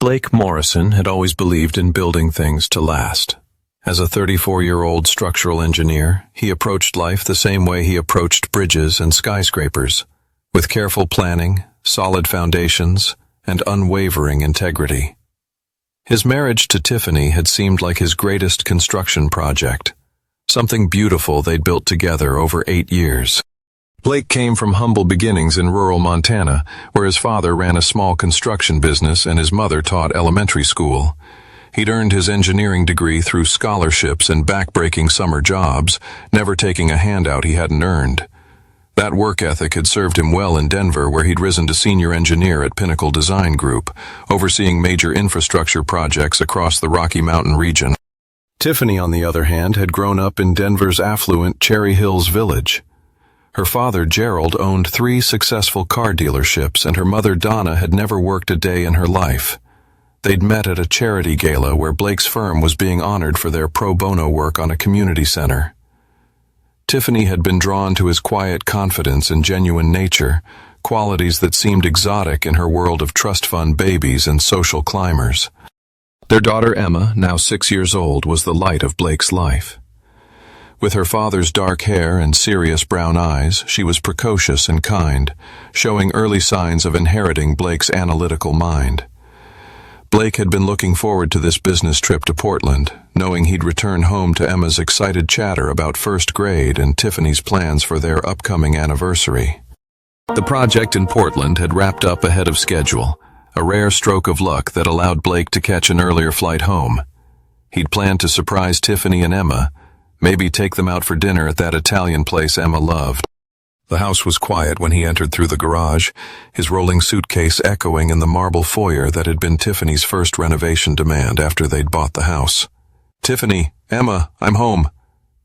Blake Morrison had always believed in building things to last. As a 34-year-old structural engineer, he approached life the same way he approached bridges and skyscrapers, with careful planning, solid foundations, and unwavering integrity. His marriage to Tiffany had seemed like his greatest construction project, something beautiful they'd built together over 8 years. Blake came from humble beginnings in rural Montana, where his father ran a small construction business and his mother taught elementary school. He'd earned his engineering degree through scholarships and back-breaking summer jobs, never taking a handout he hadn't earned. That work ethic had served him well in Denver, where he'd risen to senior engineer at Pinnacle Design Group, overseeing major infrastructure projects across the Rocky Mountain region. Tiffany, on the other hand, had grown up in Denver's affluent Cherry Hills Village. Her father, Gerald, owned 3 successful car dealerships, and her mother, Donna, had never worked a day in her life. They'd met at a charity gala where Blake's firm was being honored for their pro bono work on a community center. Tiffany had been drawn to his quiet confidence and genuine nature, qualities that seemed exotic in her world of trust fund babies and social climbers. Their daughter Emma, now 6 years old, was the light of Blake's life. With her father's dark hair and serious brown eyes, she was precocious and kind, showing early signs of inheriting Blake's analytical mind. Blake had been looking forward to this business trip to Portland, knowing he'd return home to Emma's excited chatter about first grade and Tiffany's plans for their upcoming anniversary. The project in Portland had wrapped up ahead of schedule, a rare stroke of luck that allowed Blake to catch an earlier flight home. He'd planned to surprise Tiffany and Emma, maybe take them out for dinner at that Italian place Emma loved. The house was quiet when he entered through the garage, his rolling suitcase echoing in the marble foyer that had been Tiffany's first renovation demand after they'd bought the house. "Tiffany, Emma, I'm home,"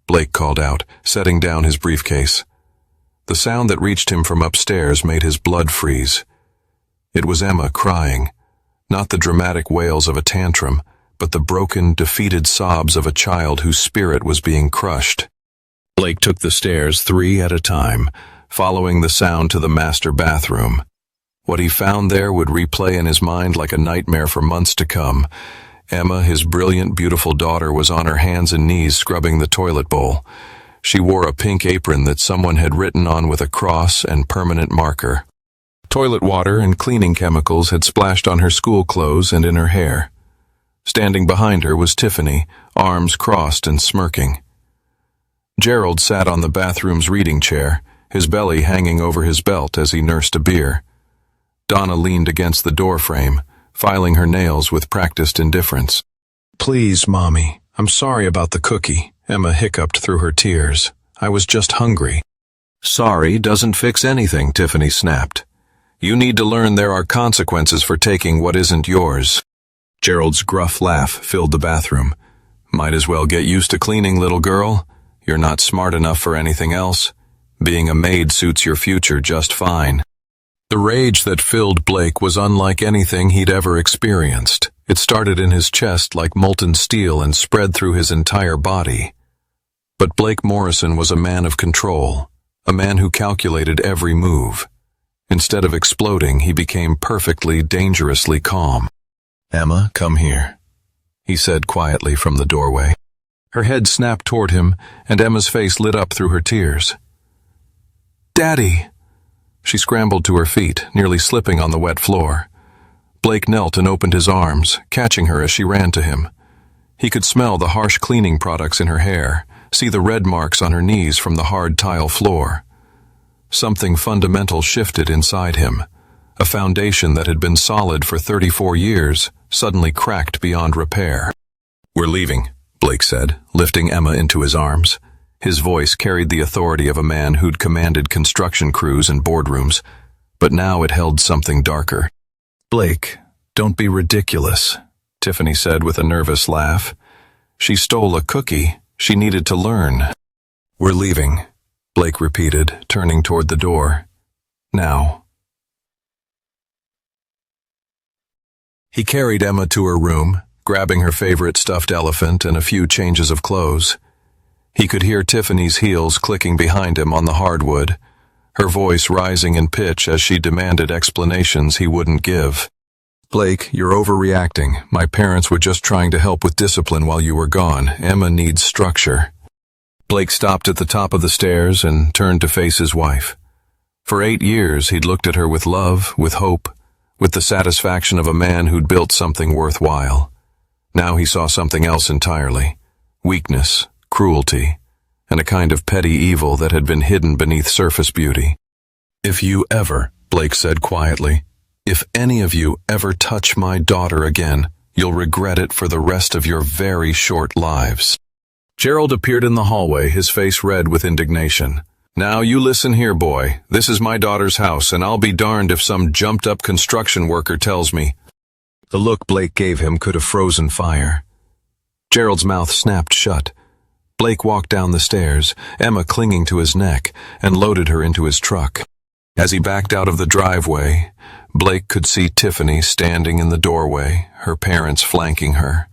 Blake called out, setting down his briefcase. The sound that reached him from upstairs made his blood freeze. It was Emma crying, not the dramatic wails of a tantrum, but the broken, defeated sobs of a child whose spirit was being crushed. Blake took the stairs 3 at a time, following the sound to the master bathroom. What he found there would replay in his mind like a nightmare for months to come. Emma, his brilliant, beautiful daughter, was on her hands and knees scrubbing the toilet bowl. She wore a pink apron that someone had written on with a cross and permanent marker. Toilet water and cleaning chemicals had splashed on her school clothes and in her hair. Standing behind her was Tiffany, arms crossed and smirking. Gerald sat on the bathroom's reading chair, his belly hanging over his belt as he nursed a beer. Donna leaned against the doorframe, filing her nails with practiced indifference. "Please, Mommy, I'm sorry about the cookie," Emma hiccuped through her tears. "I was just hungry." "Sorry doesn't fix anything," Tiffany snapped. "You need to learn there are consequences for taking what isn't yours." Gerald's gruff laugh filled the bathroom. "Might as well get used to cleaning, little girl. You're not smart enough for anything else. Being a maid suits your future just fine." The rage that filled Blake was unlike anything he'd ever experienced. It started in his chest like molten steel and spread through his entire body. But Blake Morrison was a man of control, a man who calculated every move. Instead of exploding, he became perfectly, dangerously calm. "Emma, come here," he said quietly from the doorway. Her head snapped toward him, and Emma's face lit up through her tears. "Daddy!" She scrambled to her feet, nearly slipping on the wet floor. Blake knelt and opened his arms, catching her as she ran to him. He could smell the harsh cleaning products in her hair, see the red marks on her knees from the hard tile floor. Something fundamental shifted inside him. A foundation that had been solid for 34 years suddenly cracked beyond repair. "We're leaving," Blake said, lifting Emma into his arms. His voice carried the authority of a man who'd commanded construction crews and boardrooms, but now it held something darker. "Blake, don't be ridiculous," Tiffany said with a nervous laugh. "She stole a cookie. She needed to learn." "We're leaving," Blake repeated, turning toward the door. "Now." He carried Emma to her room, grabbing her favorite stuffed elephant and a few changes of clothes. He could hear Tiffany's heels clicking behind him on the hardwood, her voice rising in pitch as she demanded explanations he wouldn't give. Blake, you're overreacting. My parents were just trying to help with discipline while you were gone. Emma needs structure. Blake stopped at the top of the stairs and turned to face his wife. For 8 years, he'd looked at her with love, with hope, with the satisfaction of a man who'd built something worthwhile. Now he saw something else entirely. Weakness, cruelty, and a kind of petty evil that had been hidden beneath surface beauty. If you ever, Blake said quietly, if any of you ever touch my daughter again, you'll regret it for the rest of your very short lives. Gerald appeared in the hallway, his face red with indignation. Now you listen here, boy. This is my daughter's house, and I'll be darned if some jumped-up construction worker tells me. The look Blake gave him could have frozen fire. Gerald's mouth snapped shut. Blake walked down the stairs, Emma clinging to his neck, and loaded her into his truck. As he backed out of the driveway, Blake could see Tiffany standing in the doorway, her parents flanking her.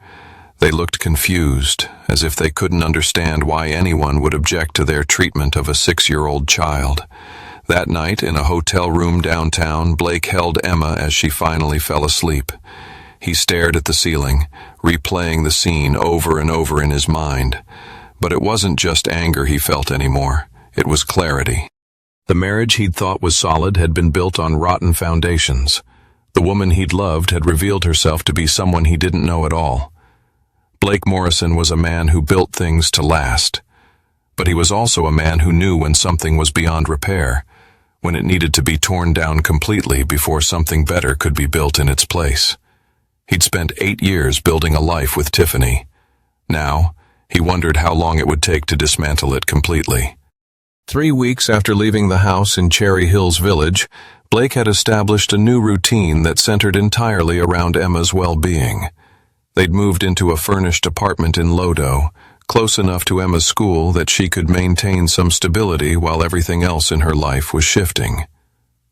They looked confused, as if they couldn't understand why anyone would object to their treatment of a 6-year-old child. That night, in a hotel room downtown, Blake held Emma as she finally fell asleep. He stared at the ceiling, replaying the scene over and over in his mind. But it wasn't just anger he felt anymore. It was clarity. The marriage he'd thought was solid had been built on rotten foundations. The woman he'd loved had revealed herself to be someone he didn't know at all. Blake Morrison was a man who built things to last. But he was also a man who knew when something was beyond repair, when it needed to be torn down completely before something better could be built in its place. He'd spent 8 years building a life with Tiffany. Now, he wondered how long it would take to dismantle it completely. 3 weeks after leaving the house in Cherry Hills Village, Blake had established a new routine that centered entirely around Emma's well-being. They'd moved into a furnished apartment in Lodo, close enough to Emma's school that she could maintain some stability while everything else in her life was shifting.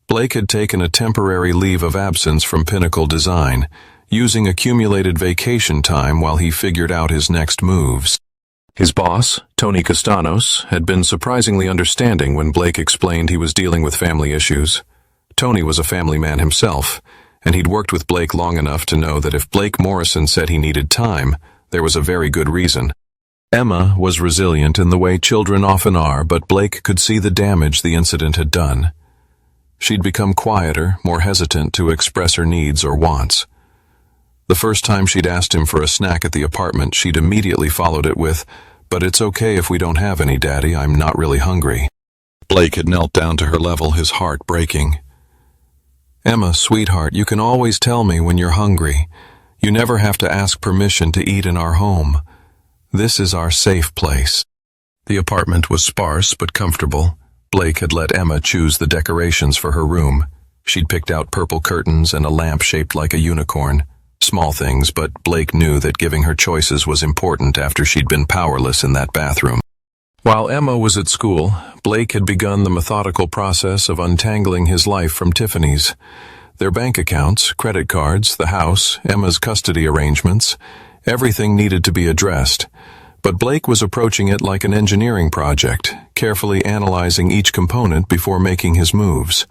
Blake had taken a temporary leave of absence from Pinnacle Design, using accumulated vacation time while he figured out his next moves. His boss, Tony Castanos, had been surprisingly understanding when Blake explained he was dealing with family issues. Tony was a family man himself, and he'd worked with Blake long enough to know that if Blake Morrison said he needed time, there was a very good reason. Emma was resilient in the way children often are, but Blake could see the damage the incident had done. She'd become quieter, more hesitant to express her needs or wants. The first time she'd asked him for a snack at the apartment, she'd immediately followed it with, "But it's okay if we don't have any, Daddy, I'm not really hungry." Blake had knelt down to her level, his heart breaking. "Emma, sweetheart, you can always tell me when you're hungry. You never have to ask permission to eat in our home. This is our safe place." The apartment was sparse but comfortable. Blake had let Emma choose the decorations for her room. She'd picked out purple curtains and a lamp shaped like a unicorn. Small things, but Blake knew that giving her choices was important after she'd been powerless in that bathroom. While Emma was at school, Blake had begun the methodical process of untangling his life from Tiffany's. Their bank accounts, credit cards, the house, Emma's custody arrangements, everything needed to be addressed. But Blake was approaching it like an engineering project, carefully analyzing each component before making his moves.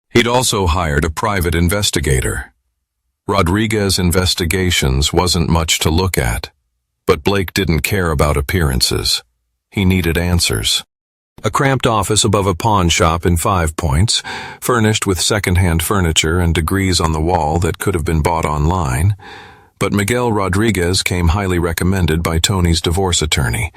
He'd also hired a private investigator. Rodriguez Investigations wasn't much to look at, but Blake didn't care about appearances. He needed answers. A cramped office above a pawn shop in 5 Points, furnished with second-hand furniture and degrees on the wall that could have been bought online. But Miguel Rodriguez came highly recommended by Tony's divorce attorney,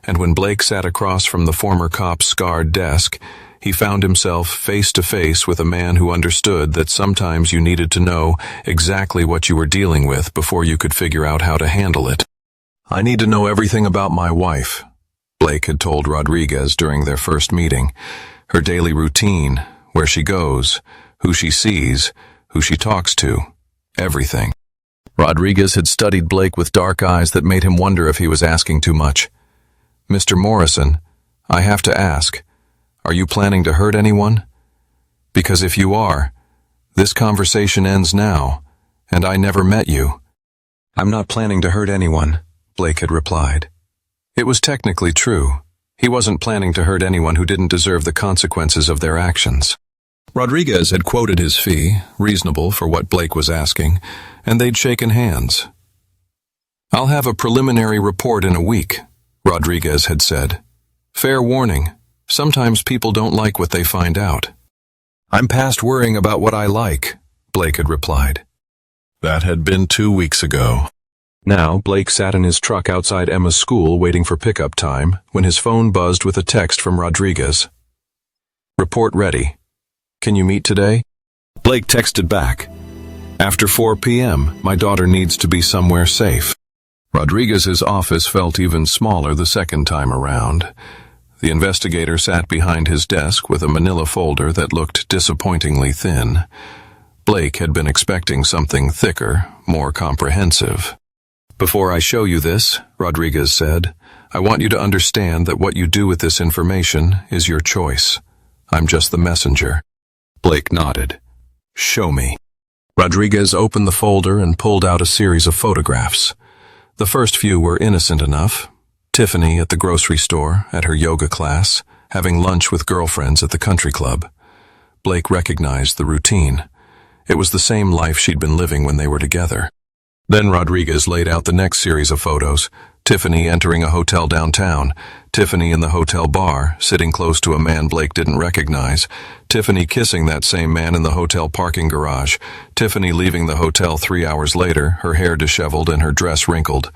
and when Blake sat across from the former cop's scarred desk, he found himself face to face with a man who understood that sometimes you needed to know exactly what you were dealing with before you could figure out how to handle it. "I need to know everything about my wife," Blake had told Rodriguez during their first meeting. "Her daily routine, where she goes, who she sees, who she talks to, everything." Rodriguez had studied Blake with dark eyes that made him wonder if he was asking too much. "Mr. Morrison, I have to ask, are you planning to hurt anyone? Because if you are, this conversation ends now, and I never met you." "I'm not planning to hurt anyone," Blake had replied. It was technically true. He wasn't planning to hurt anyone who didn't deserve the consequences of their actions. Rodriguez had quoted his fee, reasonable for what Blake was asking, and they'd shaken hands. "I'll have a preliminary report in a week," Rodriguez had said. "Fair warning, sometimes people don't like what they find out." "I'm past worrying about what I like," Blake had replied. That had been 2 weeks ago. Now, Blake sat in his truck outside Emma's school waiting for pickup time when his phone buzzed with a text from Rodriguez. "Report ready. Can you meet today?" Blake texted back. "After 4 p.m., my daughter needs to be somewhere safe." Rodriguez's office felt even smaller the second time around. The investigator sat behind his desk with a manila folder that looked disappointingly thin. Blake had been expecting something thicker, more comprehensive. "Before I show you this," Rodriguez said, "I want you to understand that what you do with this information is your choice. I'm just the messenger." Blake nodded. "Show me." Rodriguez opened the folder and pulled out a series of photographs. The first few were innocent enough. Tiffany at the grocery store, at her yoga class, having lunch with girlfriends at the country club. Blake recognized the routine. It was the same life she'd been living when they were together. Then Rodriguez laid out the next series of photos. Tiffany entering a hotel downtown, Tiffany in the hotel bar, sitting close to a man Blake didn't recognize, Tiffany kissing that same man in the hotel parking garage, Tiffany leaving the hotel 3 hours later, her hair disheveled and her dress wrinkled.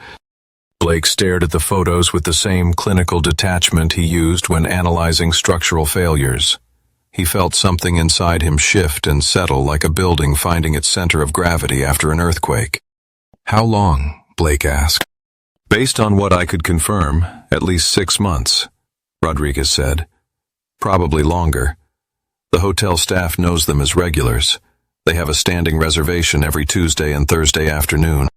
Blake stared at the photos with the same clinical detachment he used when analyzing structural failures. He felt something inside him shift and settle like a building finding its center of gravity after an earthquake. "How long?" Blake asked. "Based on what I could confirm, at least 6 months," Rodriguez said. "Probably longer. The hotel staff knows them as regulars. They have a standing reservation every Tuesday and Thursday afternoon."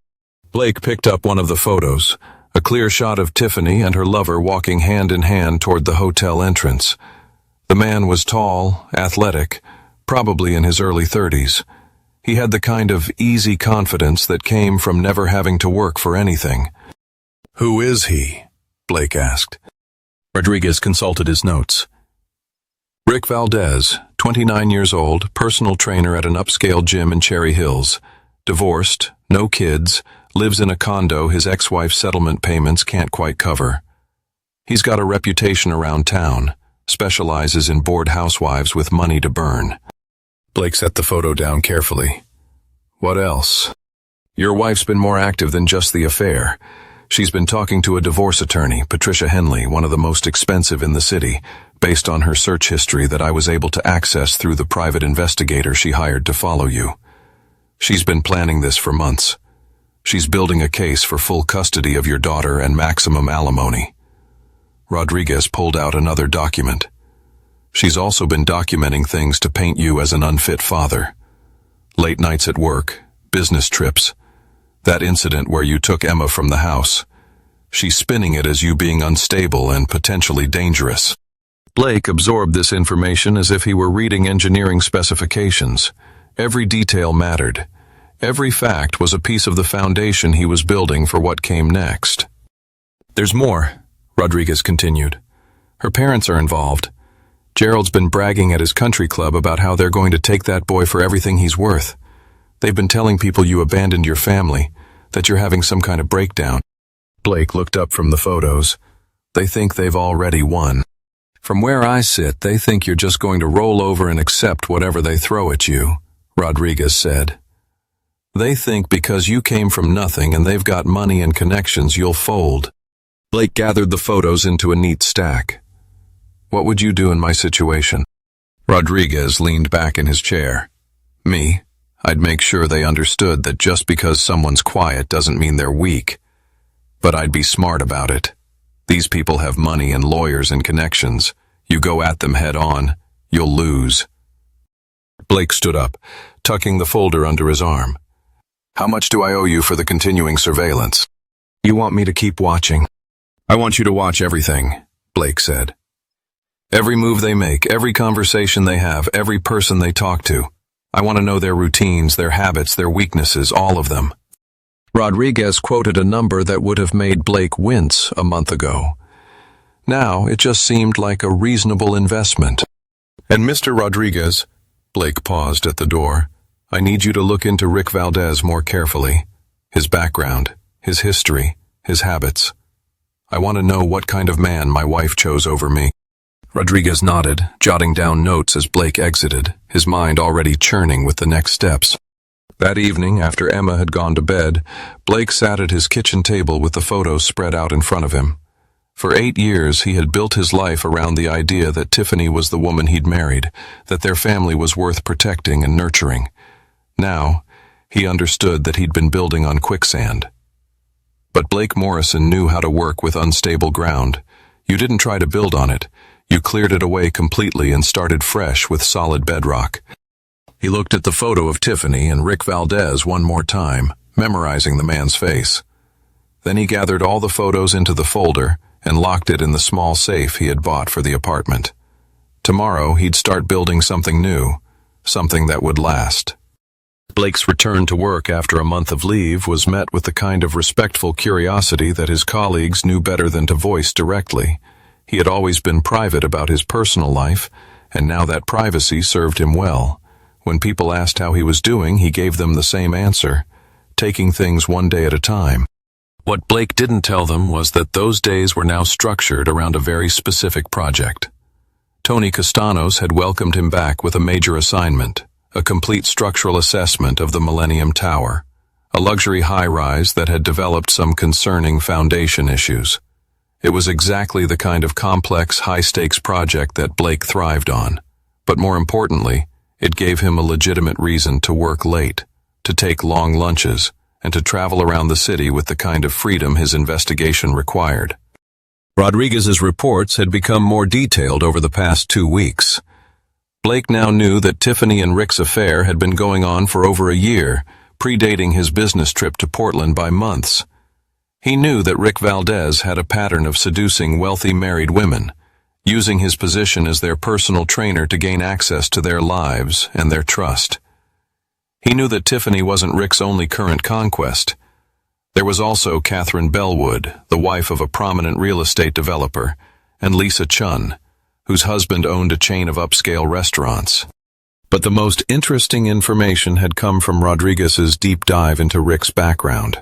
Blake picked up one of the photos, a clear shot of Tiffany and her lover walking hand in hand toward the hotel entrance. The man was tall, athletic, probably in his early 30s. He had the kind of easy confidence that came from never having to work for anything. "Who is he?" Blake asked. Rodriguez consulted his notes. "Rick Valdez, 29 years old, personal trainer at an upscale gym in Cherry Hills. Divorced, no kids, lives in a condo his ex-wife's settlement payments can't quite cover. He's got a reputation around town, specializes in bored housewives with money to burn." Blake set the photo down carefully. "What else?" "Your wife's been more active than just the affair. She's been talking to a divorce attorney, Patricia Henley, one of the most expensive in the city, based on her search history that I was able to access through the private investigator she hired to follow you. She's been planning this for months. She's building a case for full custody of your daughter and maximum alimony." Rodriguez pulled out another document. "She's also been documenting things to paint you as an unfit father. Late nights at work, business trips, that incident where you took Emma from the house. She's spinning it as you being unstable and potentially dangerous." Blake absorbed this information as if he were reading engineering specifications. Every detail mattered. Every fact was a piece of the foundation he was building for what came next. "There's more," Rodriguez continued. "Her parents are involved. Gerald's been bragging at his country club about how they're going to take that boy for everything he's worth. They've been telling people you abandoned your family, that you're having some kind of breakdown." Blake looked up from the photos. "They think they've already won. From where I sit, they think you're just going to roll over and accept whatever they throw at you," Rodriguez said. "They think because you came from nothing and they've got money and connections, you'll fold." Blake gathered the photos into a neat stack. "What would you do in my situation?" Rodriguez leaned back in his chair. "Me? I'd make sure they understood that just because someone's quiet doesn't mean they're weak. But I'd be smart about it. These people have money and lawyers and connections. You go at them head on, you'll lose." Blake stood up, tucking the folder under his arm. "How much do I owe you for the continuing surveillance?" "You want me to keep watching?" "I want you to watch everything," Blake said. "Every move they make, every conversation they have, every person they talk to. I want to know their routines, their habits, their weaknesses, all of them." Rodriguez quoted a number that would have made Blake wince a month ago. Now it just seemed like a reasonable investment. "And Mr. Rodriguez, Blake paused at the door. "I need you to look into Rick Valdez more carefully. His background, his history, his habits. I want to know what kind of man my wife chose over me." Rodriguez nodded, jotting down notes as Blake exited, his mind already churning with the next steps. That evening, after Emma had gone to bed, Blake sat at his kitchen table with the photos spread out in front of him. For 8 years, he had built his life around the idea that Tiffany was the woman he'd married, that their family was worth protecting and nurturing. Now, he understood that he'd been building on quicksand. But Blake Morrison knew how to work with unstable ground. You didn't try to build on it. You cleared it away completely and started fresh with solid bedrock. He looked at the photo of Tiffany and Rick Valdez one more time, memorizing the man's face. Then he gathered all the photos into the folder and locked it in the small safe he had bought for the apartment. Tomorrow, he'd start building something new, something that would last. Blake's return to work after a month of leave was met with the kind of respectful curiosity that his colleagues knew better than to voice directly. He had always been private about his personal life, and now that privacy served him well. When people asked how he was doing, he gave them the same answer, taking things one day at a time. What Blake didn't tell them was that those days were now structured around a very specific project. Tony Castanos had welcomed him back with a major assignment, a complete structural assessment of the Millennium Tower, a luxury high-rise that had developed some concerning foundation issues. It was exactly the kind of complex, high-stakes project that Blake thrived on. But more importantly, it gave him a legitimate reason to work late, to take long lunches, and to travel around the city with the kind of freedom his investigation required. Rodriguez's reports had become more detailed over the past 2 weeks. Blake now knew that Tiffany and Rick's affair had been going on for over a year, predating his business trip to Portland by months. He knew that Rick Valdez had a pattern of seducing wealthy married women, using his position as their personal trainer to gain access to their lives and their trust. He knew that Tiffany wasn't Rick's only current conquest. There was also Catherine Bellwood, the wife of a prominent real estate developer, and Lisa Chun, whose husband owned a chain of upscale restaurants. But the most interesting information had come from Rodriguez's deep dive into Rick's background.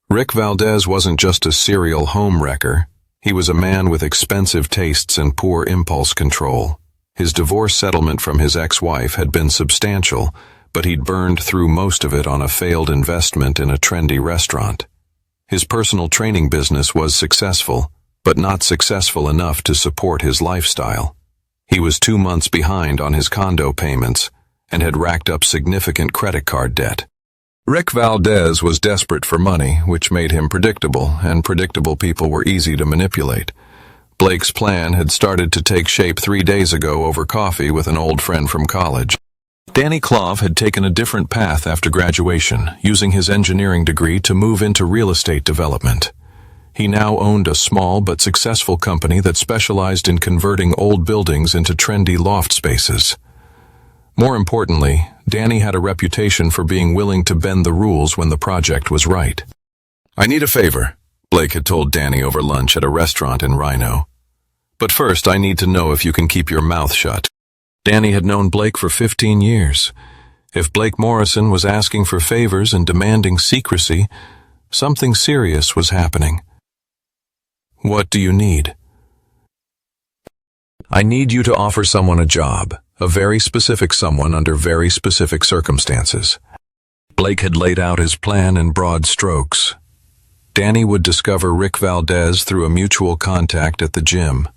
Rick Valdez wasn't just a serial home wrecker. He was a man with expensive tastes and poor impulse control. His divorce settlement from his ex-wife had been substantial, but he'd burned through most of it on a failed investment in a trendy restaurant. His personal training business was successful, but not successful enough to support his lifestyle. He was 2 months behind on his condo payments and had racked up significant credit card debt. Rick Valdez was desperate for money, which made him predictable, and predictable people were easy to manipulate. Blake's plan had started to take shape 3 days ago over coffee with an old friend from college. Danny Clove had taken a different path after graduation, using his engineering degree to move into real estate development. He now owned a small but successful company that specialized in converting old buildings into trendy loft spaces. More importantly, Danny had a reputation for being willing to bend the rules when the project was right. "I need a favor," Blake had told Danny over lunch at a restaurant in Rhino. "But first, I need to know if you can keep your mouth shut." Danny had known Blake for 15 years. If Blake Morrison was asking for favors and demanding secrecy, something serious was happening. "What do you need?" "I need you to offer someone a job, a very specific someone under very specific circumstances." Blake had laid out his plan in broad strokes. Danny would discover Rick Valdez through a mutual contact at the gym.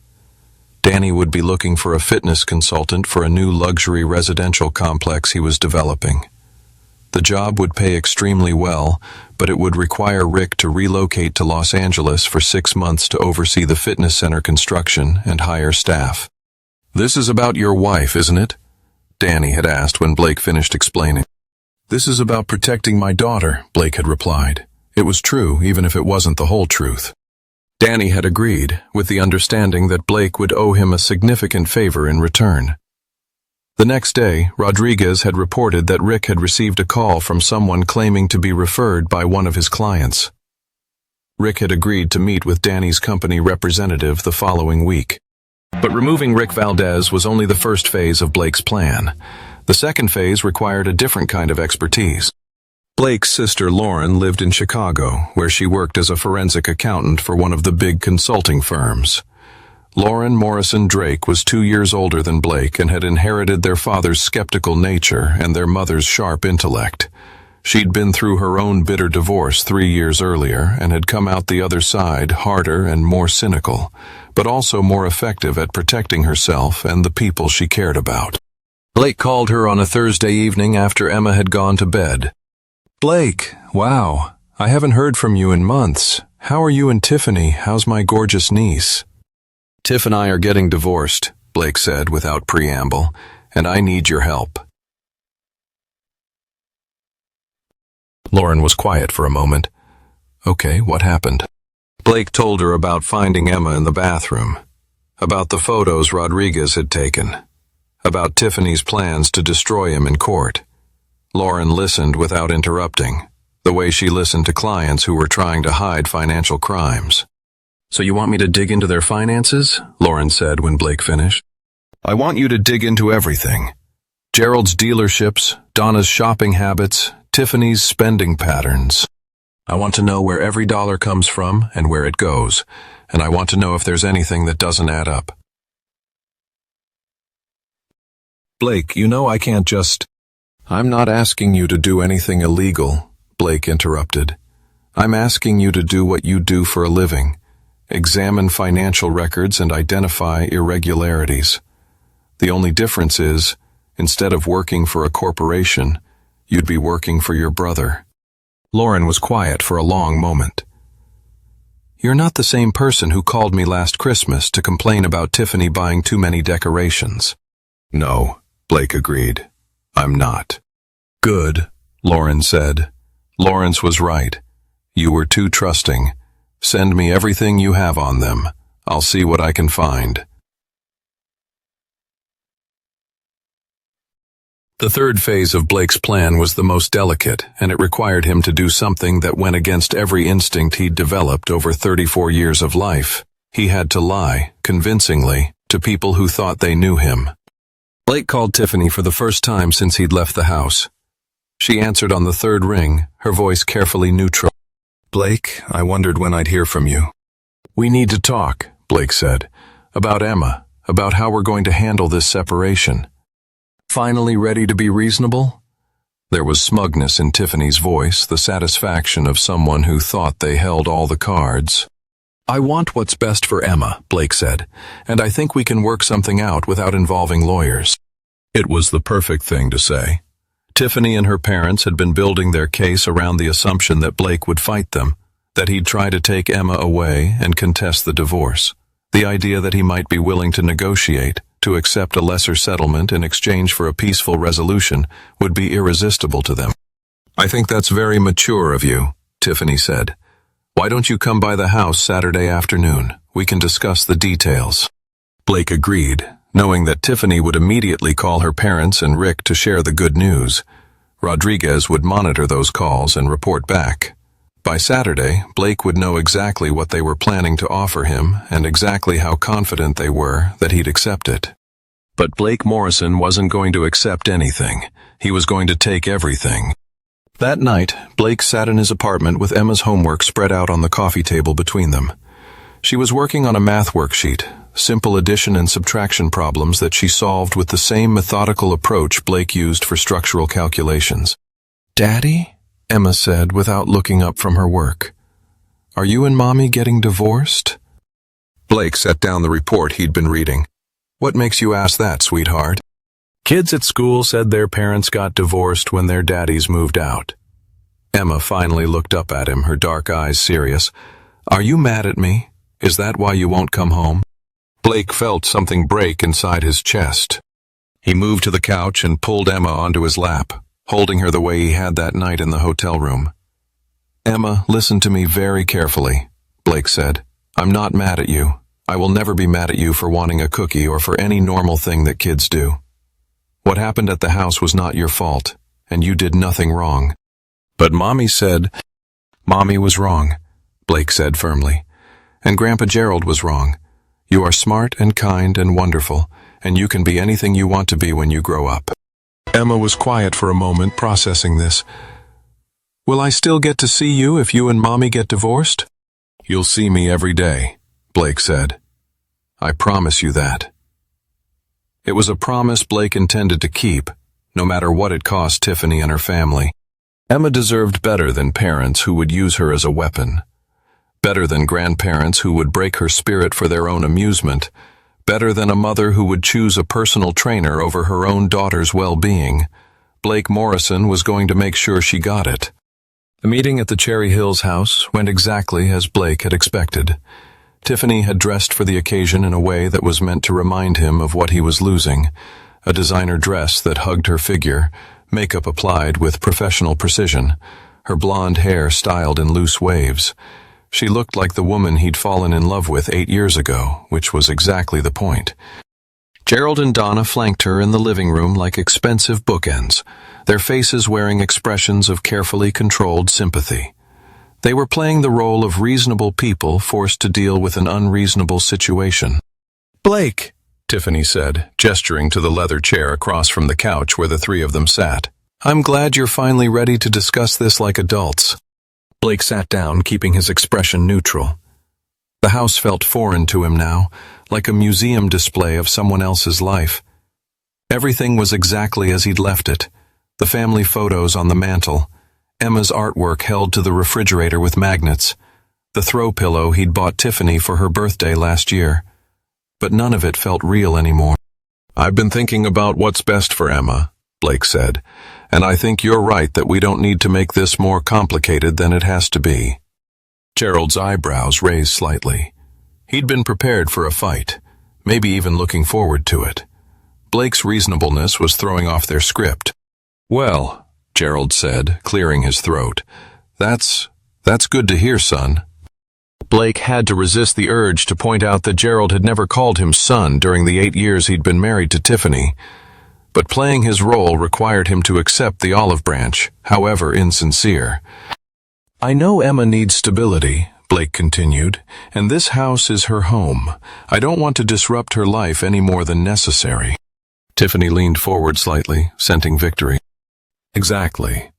Danny would be looking for a fitness consultant for a new luxury residential complex he was developing. The job would pay extremely well, but it would require Rick to relocate to Los Angeles for 6 months to oversee the fitness center construction and hire staff. "This is about your wife, isn't it?" Danny had asked when Blake finished explaining. "This is about protecting my daughter," Blake had replied. It was true, even if it wasn't the whole truth. Danny had agreed, with the understanding that Blake would owe him a significant favor in return. The next day, Rodriguez had reported that Rick had received a call from someone claiming to be referred by one of his clients. Rick had agreed to meet with Danny's company representative the following week. But removing Rick Valdez was only the first phase of Blake's plan. The second phase required a different kind of expertise. Blake's sister Lauren lived in Chicago, where she worked as a forensic accountant for one of the big consulting firms. Lauren Morrison Drake was 2 years older than Blake and had inherited their father's skeptical nature and their mother's sharp intellect. She'd been through her own bitter divorce 3 years earlier and had come out the other side harder and more cynical, but also more effective at protecting herself and the people she cared about. Blake called her on a Thursday evening after Emma had gone to bed. "Blake, wow, I haven't heard from you in months. How are you and Tiffany? How's my gorgeous niece?" "Tiff and I are getting divorced," Blake said without preamble, "and I need your help." Lauren was quiet for a moment. "Okay, what happened?" Blake told her about finding Emma in the bathroom, about the photos Rodriguez had taken, about Tiffany's plans to destroy him in court. Lauren listened without interrupting, the way she listened to clients who were trying to hide financial crimes. "So you want me to dig into their finances?" Lauren said when Blake finished. "I want you to dig into everything. Gerald's dealerships, Donna's shopping habits, Tiffany's spending patterns. I want to know where every dollar comes from and where it goes, and I want to know if there's anything that doesn't add up." "Blake, you know I can't just—" "I'm not asking you to do anything illegal," Blake interrupted. "I'm asking you to do what you do for a living. Examine financial records and identify irregularities. The only difference is, instead of working for a corporation, you'd be working for your brother." Lauren was quiet for a long moment. "You're not the same person who called me last Christmas to complain about Tiffany buying too many decorations." "No," Blake agreed. "I'm not." "Good," Lauren said. "Lawrence was right. You were too trusting. Send me everything you have on them. I'll see what I can find." The third phase of Blake's plan was the most delicate, and it required him to do something that went against every instinct he'd developed over 34 years of life. He had to lie, convincingly, to people who thought they knew him. Blake called Tiffany for the first time since he'd left the house. She answered on the third ring, her voice carefully neutral. "Blake, I wondered when I'd hear from you." "We need to talk," Blake said, "about Emma, about how we're going to handle this separation." "Finally ready to be reasonable?" There was smugness in Tiffany's voice, the satisfaction of someone who thought they held all the cards. "I want what's best for Emma," Blake said, "and I think we can work something out without involving lawyers." It was the perfect thing to say. Tiffany and her parents had been building their case around the assumption that Blake would fight them, that he'd try to take Emma away and contest the divorce. The idea that he might be willing to negotiate, to accept a lesser settlement in exchange for a peaceful resolution, would be irresistible to them. "I think that's very mature of you," Tiffany said. "Why don't you come by the house Saturday afternoon? We can discuss the details." Blake agreed, knowing that Tiffany would immediately call her parents and Rick to share the good news. Rodriguez would monitor those calls and report back. By Saturday, Blake would know exactly what they were planning to offer him and exactly how confident they were that he'd accept it. But Blake Morrison wasn't going to accept anything. He was going to take everything. That night, Blake sat in his apartment with Emma's homework spread out on the coffee table between them. She was working on a math worksheet, simple addition and subtraction problems that she solved with the same methodical approach Blake used for structural calculations. "Daddy?" Emma said without looking up from her work. "Are you and Mommy getting divorced?" Blake set down the report he'd been reading. "What makes you ask that, sweetheart?" "Kids at school said their parents got divorced when their daddies moved out." Emma finally looked up at him, her dark eyes serious. "Are you mad at me? Is that why you won't come home?" Blake felt something break inside his chest. He moved to the couch and pulled Emma onto his lap, holding her the way he had that night in the hotel room. "Emma, listen to me very carefully," Blake said. "I'm not mad at you. I will never be mad at you for wanting a cookie or for any normal thing that kids do. What happened at the house was not your fault, and you did nothing wrong. But Mommy said—" "Mommy was wrong," Blake said firmly. "And Grandpa Gerald was wrong. You are smart and kind and wonderful, and you can be anything you want to be when you grow up." Emma was quiet for a moment, processing this. "Will I still get to see you if you and Mommy get divorced?" "You'll see me every day," Blake said. "I promise you that." It was a promise Blake intended to keep, no matter what it cost Tiffany and her family. Emma deserved better than parents who would use her as a weapon. Better than grandparents who would break her spirit for their own amusement. Better than a mother who would choose a personal trainer over her own daughter's well-being. Blake Morrison was going to make sure she got it. The meeting at the Cherry Hills house went exactly as Blake had expected. Tiffany had dressed for the occasion in a way that was meant to remind him of what he was losing. A designer dress that hugged her figure, makeup applied with professional precision, her blonde hair styled in loose waves. She looked like the woman he'd fallen in love with 8 years ago, which was exactly the point. Gerald and Donna flanked her in the living room like expensive bookends, their faces wearing expressions of carefully controlled sympathy. They were playing the role of reasonable people forced to deal with an unreasonable situation. "Blake," Tiffany said, gesturing to the leather chair across from the couch where the three of them sat. "I'm glad you're finally ready to discuss this like adults." Blake sat down, keeping his expression neutral. The house felt foreign to him now, like a museum display of someone else's life. Everything was exactly as he'd left it. The family photos on the mantel, Emma's artwork held to the refrigerator with magnets, the throw pillow he'd bought Tiffany for her birthday last year. But none of it felt real anymore. "I've been thinking about what's best for Emma," Blake said, "and I think you're right that we don't need to make this more complicated than it has to be." Gerald's eyebrows raised slightly. He'd been prepared for a fight, maybe even looking forward to it. Blake's reasonableness was throwing off their script. "Well," Gerald said, clearing his throat, That's good to hear, son." Blake had to resist the urge to point out that Gerald had never called him son during the 8 years he'd been married to Tiffany. But playing his role required him to accept the olive branch, however insincere. "I know Emma needs stability," Blake continued, "and this house is her home. I don't want to disrupt her life any more than necessary." Tiffany leaned forward slightly, scenting victory. "Exactly.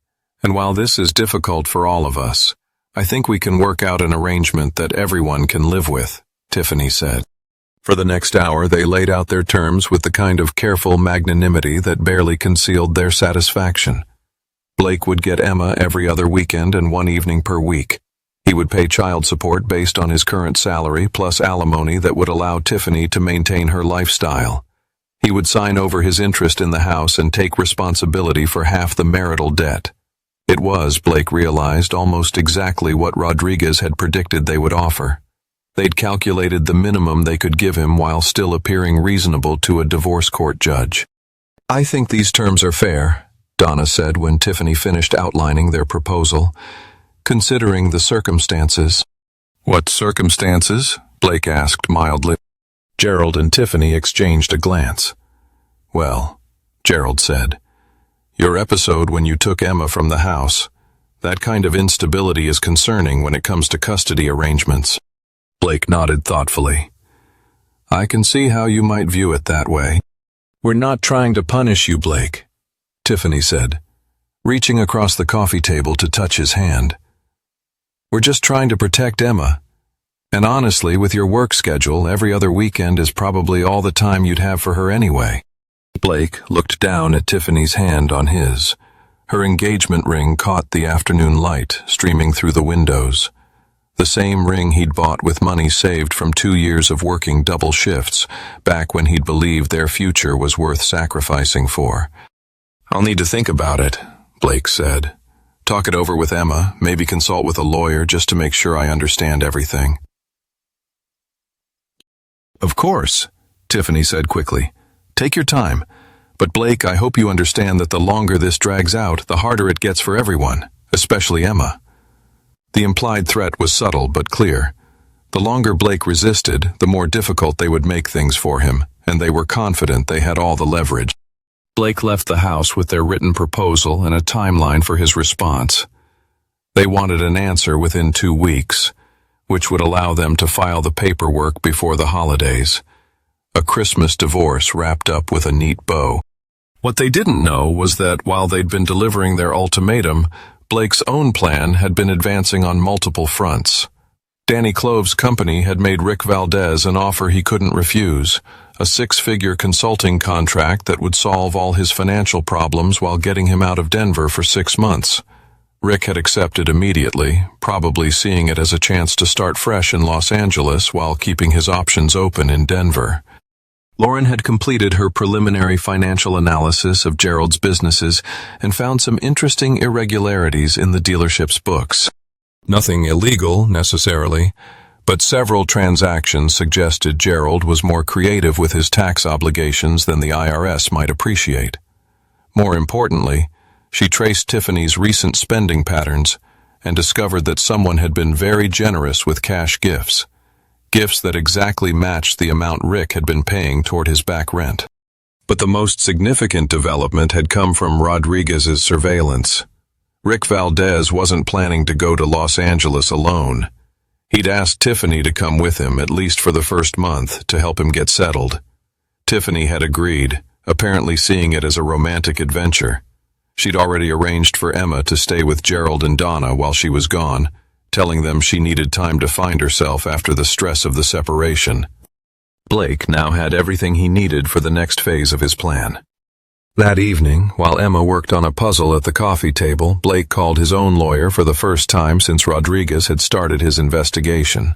And while this is difficult for all of us, I think we can work out an arrangement that everyone can live with," Tiffany said. For the next hour, they laid out their terms with the kind of careful magnanimity that barely concealed their satisfaction. Blake would get Emma every other weekend and 1 evening per week. He would pay child support based on his current salary plus alimony that would allow Tiffany to maintain her lifestyle. He would sign over his interest in the house and take responsibility for half the marital debt. It was, Blake realized, almost exactly what Rodriguez had predicted they would offer. They'd calculated the minimum they could give him while still appearing reasonable to a divorce court judge. "I think these terms are fair," Donna said when Tiffany finished outlining their proposal, "considering the circumstances." "What circumstances?" Blake asked mildly. Gerald and Tiffany exchanged a glance. "Well," Gerald said, "your episode when you took Emma from the house, that kind of instability is concerning when it comes to custody arrangements." Blake nodded thoughtfully. "I can see how you might view it that way." "We're not trying to punish you, Blake," Tiffany said, reaching across the coffee table to touch his hand. "We're just trying to protect Emma. And honestly, with your work schedule, every other weekend is probably all the time you'd have for her anyway." Blake looked down at Tiffany's hand on his. Her engagement ring caught the afternoon light streaming through the windows. The same ring he'd bought with money saved from 2 years of working double shifts, back when he'd believed their future was worth sacrificing for. "I'll need to think about it," Blake said. "Talk it over with Emma, maybe consult with a lawyer just to make sure I understand everything." "Of course," Tiffany said quickly. "Take your time. But Blake, I hope you understand that the longer this drags out, the harder it gets for everyone, especially Emma." The implied threat was subtle but clear. The longer Blake resisted, the more difficult they would make things for him, and they were confident they had all the leverage. Blake left the house with their written proposal and a timeline for his response. They wanted an answer within 2 weeks. which would allow them to file the paperwork before the holidays. A Christmas divorce wrapped up with a neat bow. What they didn't know was that while they'd been delivering their ultimatum, Blake's own plan had been advancing on multiple fronts. Danny Clove's company had made Rick Valdez an offer he couldn't refuse, a 6-figure consulting contract that would solve all his financial problems while getting him out of Denver for 6 months. Rick had accepted immediately, probably seeing it as a chance to start fresh in Los Angeles while keeping his options open in Denver. Lauren had completed her preliminary financial analysis of Gerald's businesses and found some interesting irregularities in the dealership's books. Nothing illegal, necessarily, but several transactions suggested Gerald was more creative with his tax obligations than the IRS might appreciate. More importantly, she traced Tiffany's recent spending patterns and discovered that someone had been very generous with cash gifts that exactly matched the amount Rick had been paying toward his back rent. But the most significant development had come from Rodriguez's surveillance. Rick Valdez wasn't planning to go to Los Angeles alone. He'd asked Tiffany to come with him, at least for the first month, to help him get settled. Tiffany had agreed, apparently seeing it as a romantic adventure. She'd already arranged for Emma to stay with Gerald and Donna while she was gone, telling them she needed time to find herself after the stress of the separation. Blake now had everything he needed for the next phase of his plan. That evening, while Emma worked on a puzzle at the coffee table, Blake called his own lawyer for the first time since Rodriguez had started his investigation.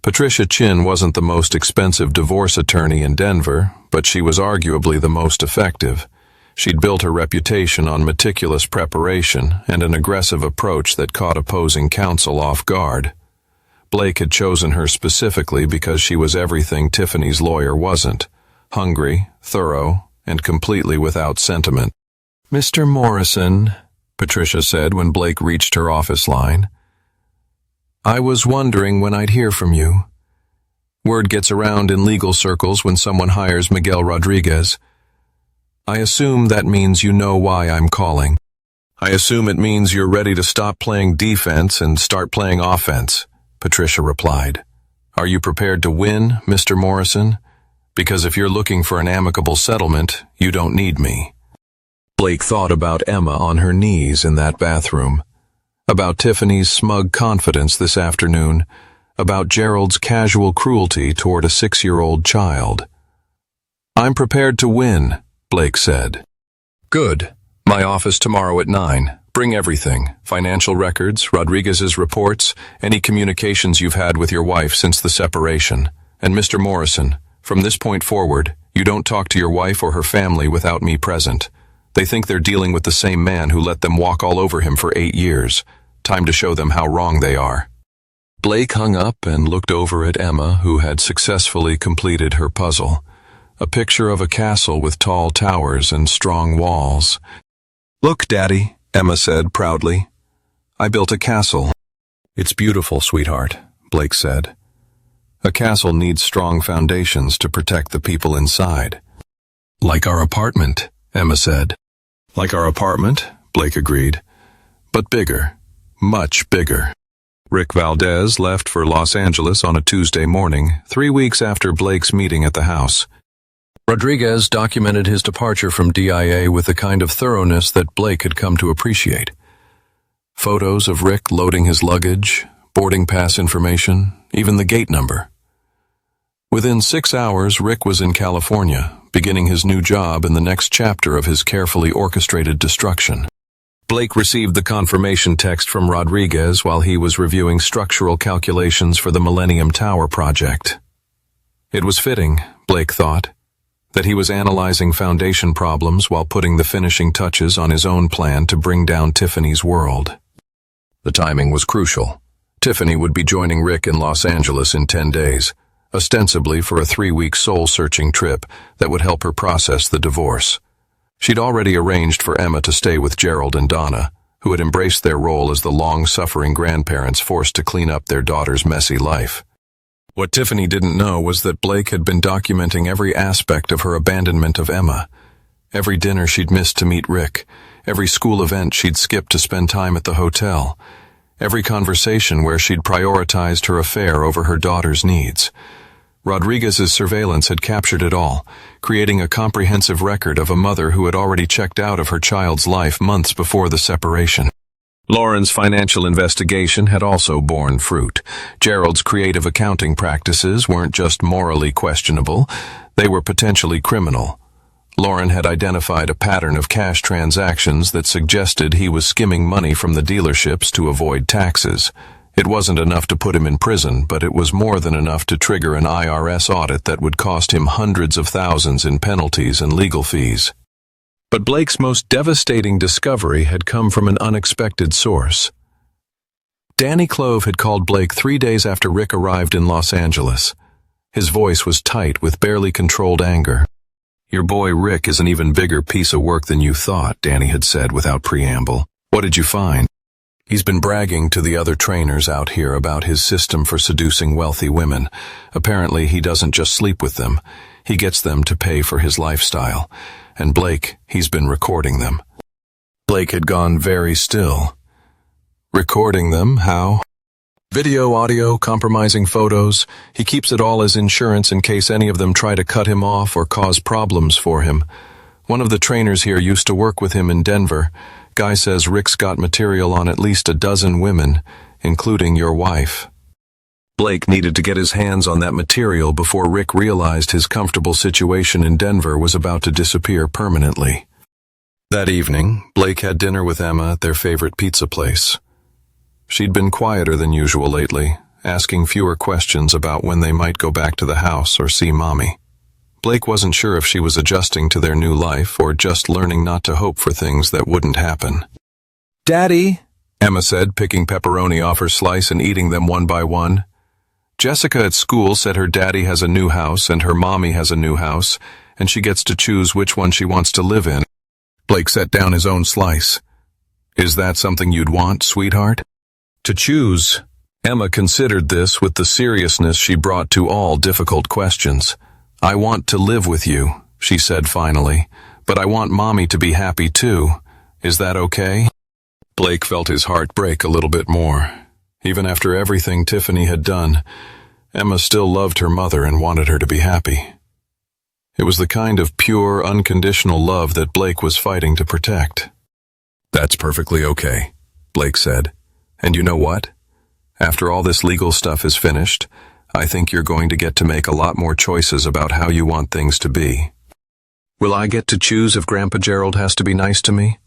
Patricia Chin wasn't the most expensive divorce attorney in Denver, but she was arguably the most effective. She'd built her reputation on meticulous preparation and an aggressive approach that caught opposing counsel off guard. Blake had chosen her specifically because she was everything Tiffany's lawyer wasn't: hungry, thorough, and completely without sentiment. "Mr. Morrison," Patricia said when Blake reached her office line, "I was wondering when I'd hear from you. Word gets around in legal circles when someone hires Miguel Rodriguez. I assume that means you know why I'm calling. I assume it means you're ready to stop playing defense and start playing offense," Patricia replied. "Are you prepared to win, Mr. Morrison? Because if you're looking for an amicable settlement, you don't need me." Blake thought about Emma on her knees in that bathroom, about Tiffany's smug confidence this afternoon, about Gerald's casual cruelty toward a 6-year-old child. "I'm prepared to win," Blake said. "Good. My office tomorrow at 9. Bring everything: financial records, Rodriguez's reports, any communications you've had with your wife since the separation. And Mr. Morrison, from this point forward, you don't talk to your wife or her family without me present. They think they're dealing with the same man who let them walk all over him for 8 years. Time to show them how wrong they are." Blake hung up and looked over at Emma, who had successfully completed her puzzle. A picture of a castle with tall towers and strong walls. "Look, Daddy," Emma said proudly. "I built a castle." "It's beautiful, sweetheart," Blake said. "A castle needs strong foundations to protect the people inside." "Like our apartment," Emma said. "Like our apartment," Blake agreed. "But bigger. Much bigger." Rick Valdez left for Los Angeles on a Tuesday morning, 3 weeks after Blake's meeting at the house. Rodriguez documented his departure from DIA with the kind of thoroughness that Blake had come to appreciate. Photos of Rick loading his luggage, boarding pass information, even the gate number. Within 6 hours, Rick was in California, beginning his new job in the next chapter of his carefully orchestrated destruction. Blake received the confirmation text from Rodriguez while he was reviewing structural calculations for the Millennium Tower project. It was fitting, Blake thought, that he was analyzing foundation problems while putting the finishing touches on his own plan to bring down Tiffany's world. The timing was crucial. Tiffany would be joining Rick in Los Angeles in 10 days, ostensibly for a 3-week soul-searching trip that would help her process the divorce. She'd already arranged for Emma to stay with Gerald and Donna, who had embraced their role as the long-suffering grandparents forced to clean up their daughter's messy life. What Tiffany didn't know was that Blake had been documenting every aspect of her abandonment of Emma. Every dinner she'd missed to meet Rick, every school event she'd skipped to spend time at the hotel, every conversation where she'd prioritized her affair over her daughter's needs. Rodriguez's surveillance had captured it all, creating a comprehensive record of a mother who had already checked out of her child's life months before the separation. Lauren's financial investigation had also borne fruit. Gerald's creative accounting practices weren't just morally questionable, they were potentially criminal. Lauren had identified a pattern of cash transactions that suggested he was skimming money from the dealerships to avoid taxes. It wasn't enough to put him in prison, but it was more than enough to trigger an IRS audit that would cost him hundreds of thousands in penalties and legal fees. But Blake's most devastating discovery had come from an unexpected source. Danny Clove had called Blake 3 days after Rick arrived in Los Angeles. His voice was tight with barely controlled anger. "Your boy Rick is an even bigger piece of work than you thought," Danny had said without preamble. "What did you find?" "He's been bragging to the other trainers out here about his system for seducing wealthy women. Apparently he doesn't just sleep with them. He gets them to pay for his lifestyle. And Blake, he's been recording them." Blake had gone very still. "Recording them? How?" "Video, audio, compromising photos. He keeps it all as insurance in case any of them try to cut him off or cause problems for him. One of the trainers here used to work with him in Denver. Guy says Rick's got material on at least a dozen women, including your wife." Blake needed to get his hands on that material before Rick realized his comfortable situation in Denver was about to disappear permanently. That evening, Blake had dinner with Emma at their favorite pizza place. She'd been quieter than usual lately, asking fewer questions about when they might go back to the house or see Mommy. Blake wasn't sure if she was adjusting to their new life or just learning not to hope for things that wouldn't happen. "Daddy," Emma said, picking pepperoni off her slice and eating them one by one. Jessica at school said her daddy has a new house and her mommy has a new house, and she gets to choose which one she wants to live in. Blake set down his own slice. "Is that something you'd want, sweetheart?" To choose. Emma considered this with the seriousness she brought to all difficult questions. "I want to live with you," she said finally, "but I want Mommy to be happy too. Is that okay?" Blake felt his heart break a little bit more. Even after everything Tiffany had done, Emma still loved her mother and wanted her to be happy. It was the kind of pure, unconditional love that Blake was fighting to protect. "That's perfectly okay," Blake said. "And you know what? After all this legal stuff is finished, I think you're going to get to make a lot more choices about how you want things to be." "Will I get to choose if Grandpa Gerald has to be nice to me?"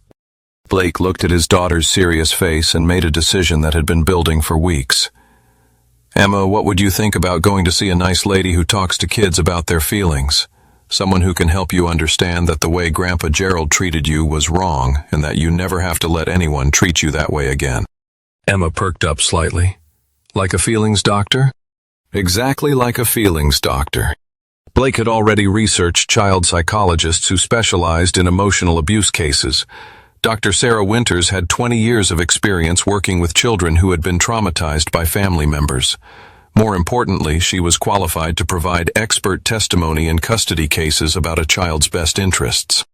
Blake looked at his daughter's serious face and made a decision that had been building for weeks. "Emma, what would you think about going to see a nice lady who talks to kids about their feelings? Someone who can help you understand that the way Grandpa Gerald treated you was wrong and that you never have to let anyone treat you that way again." Emma perked up slightly. "Like a feelings doctor?" "Exactly like a feelings doctor." Blake had already researched child psychologists who specialized in emotional abuse cases. Dr. Sarah Winters had 20 years of experience working with children who had been traumatized by family members. More importantly, she was qualified to provide expert testimony in custody cases about a child's best interests.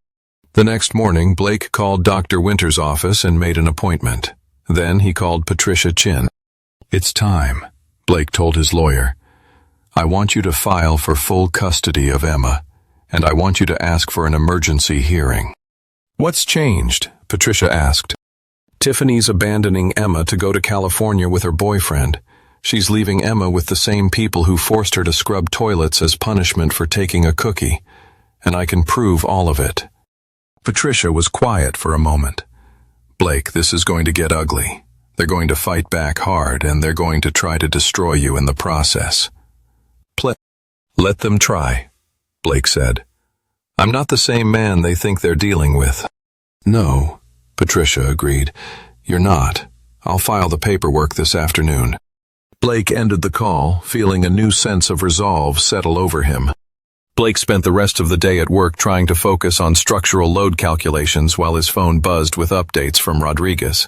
The next morning, Blake called Dr. Winters' office and made an appointment. Then he called Patricia Chin. "It's time," Blake told his lawyer. "I want you to file for full custody of Emma, and I want you to ask for an emergency hearing." "What's changed?" Patricia asked. "Tiffany's abandoning Emma to go to California with her boyfriend. She's leaving Emma with the same people who forced her to scrub toilets as punishment for taking a cookie, and I can prove all of it." Patricia was quiet for a moment. "Blake, this is going to get ugly. They're going to fight back hard, and they're going to try to destroy you in the process." "Let them try," Blake said. "I'm not the same man they think they're dealing with." "No," Patricia agreed. "You're not. I'll file the paperwork this afternoon." Blake ended the call, feeling a new sense of resolve settle over him. Blake spent the rest of the day at work trying to focus on structural load calculations while his phone buzzed with updates from Rodriguez.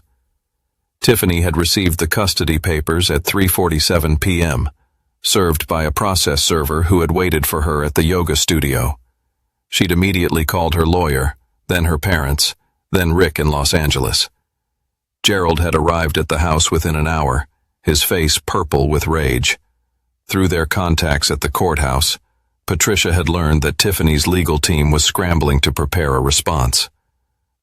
Tiffany had received the custody papers at 3:47 p.m., served by a process server who had waited for her at the yoga studio. She'd immediately called her lawyer, then her parents, then Rick in Los Angeles. Gerald had arrived at the house within an hour, his face purple with rage. Through their contacts at the courthouse, Patricia had learned that Tiffany's legal team was scrambling to prepare a response.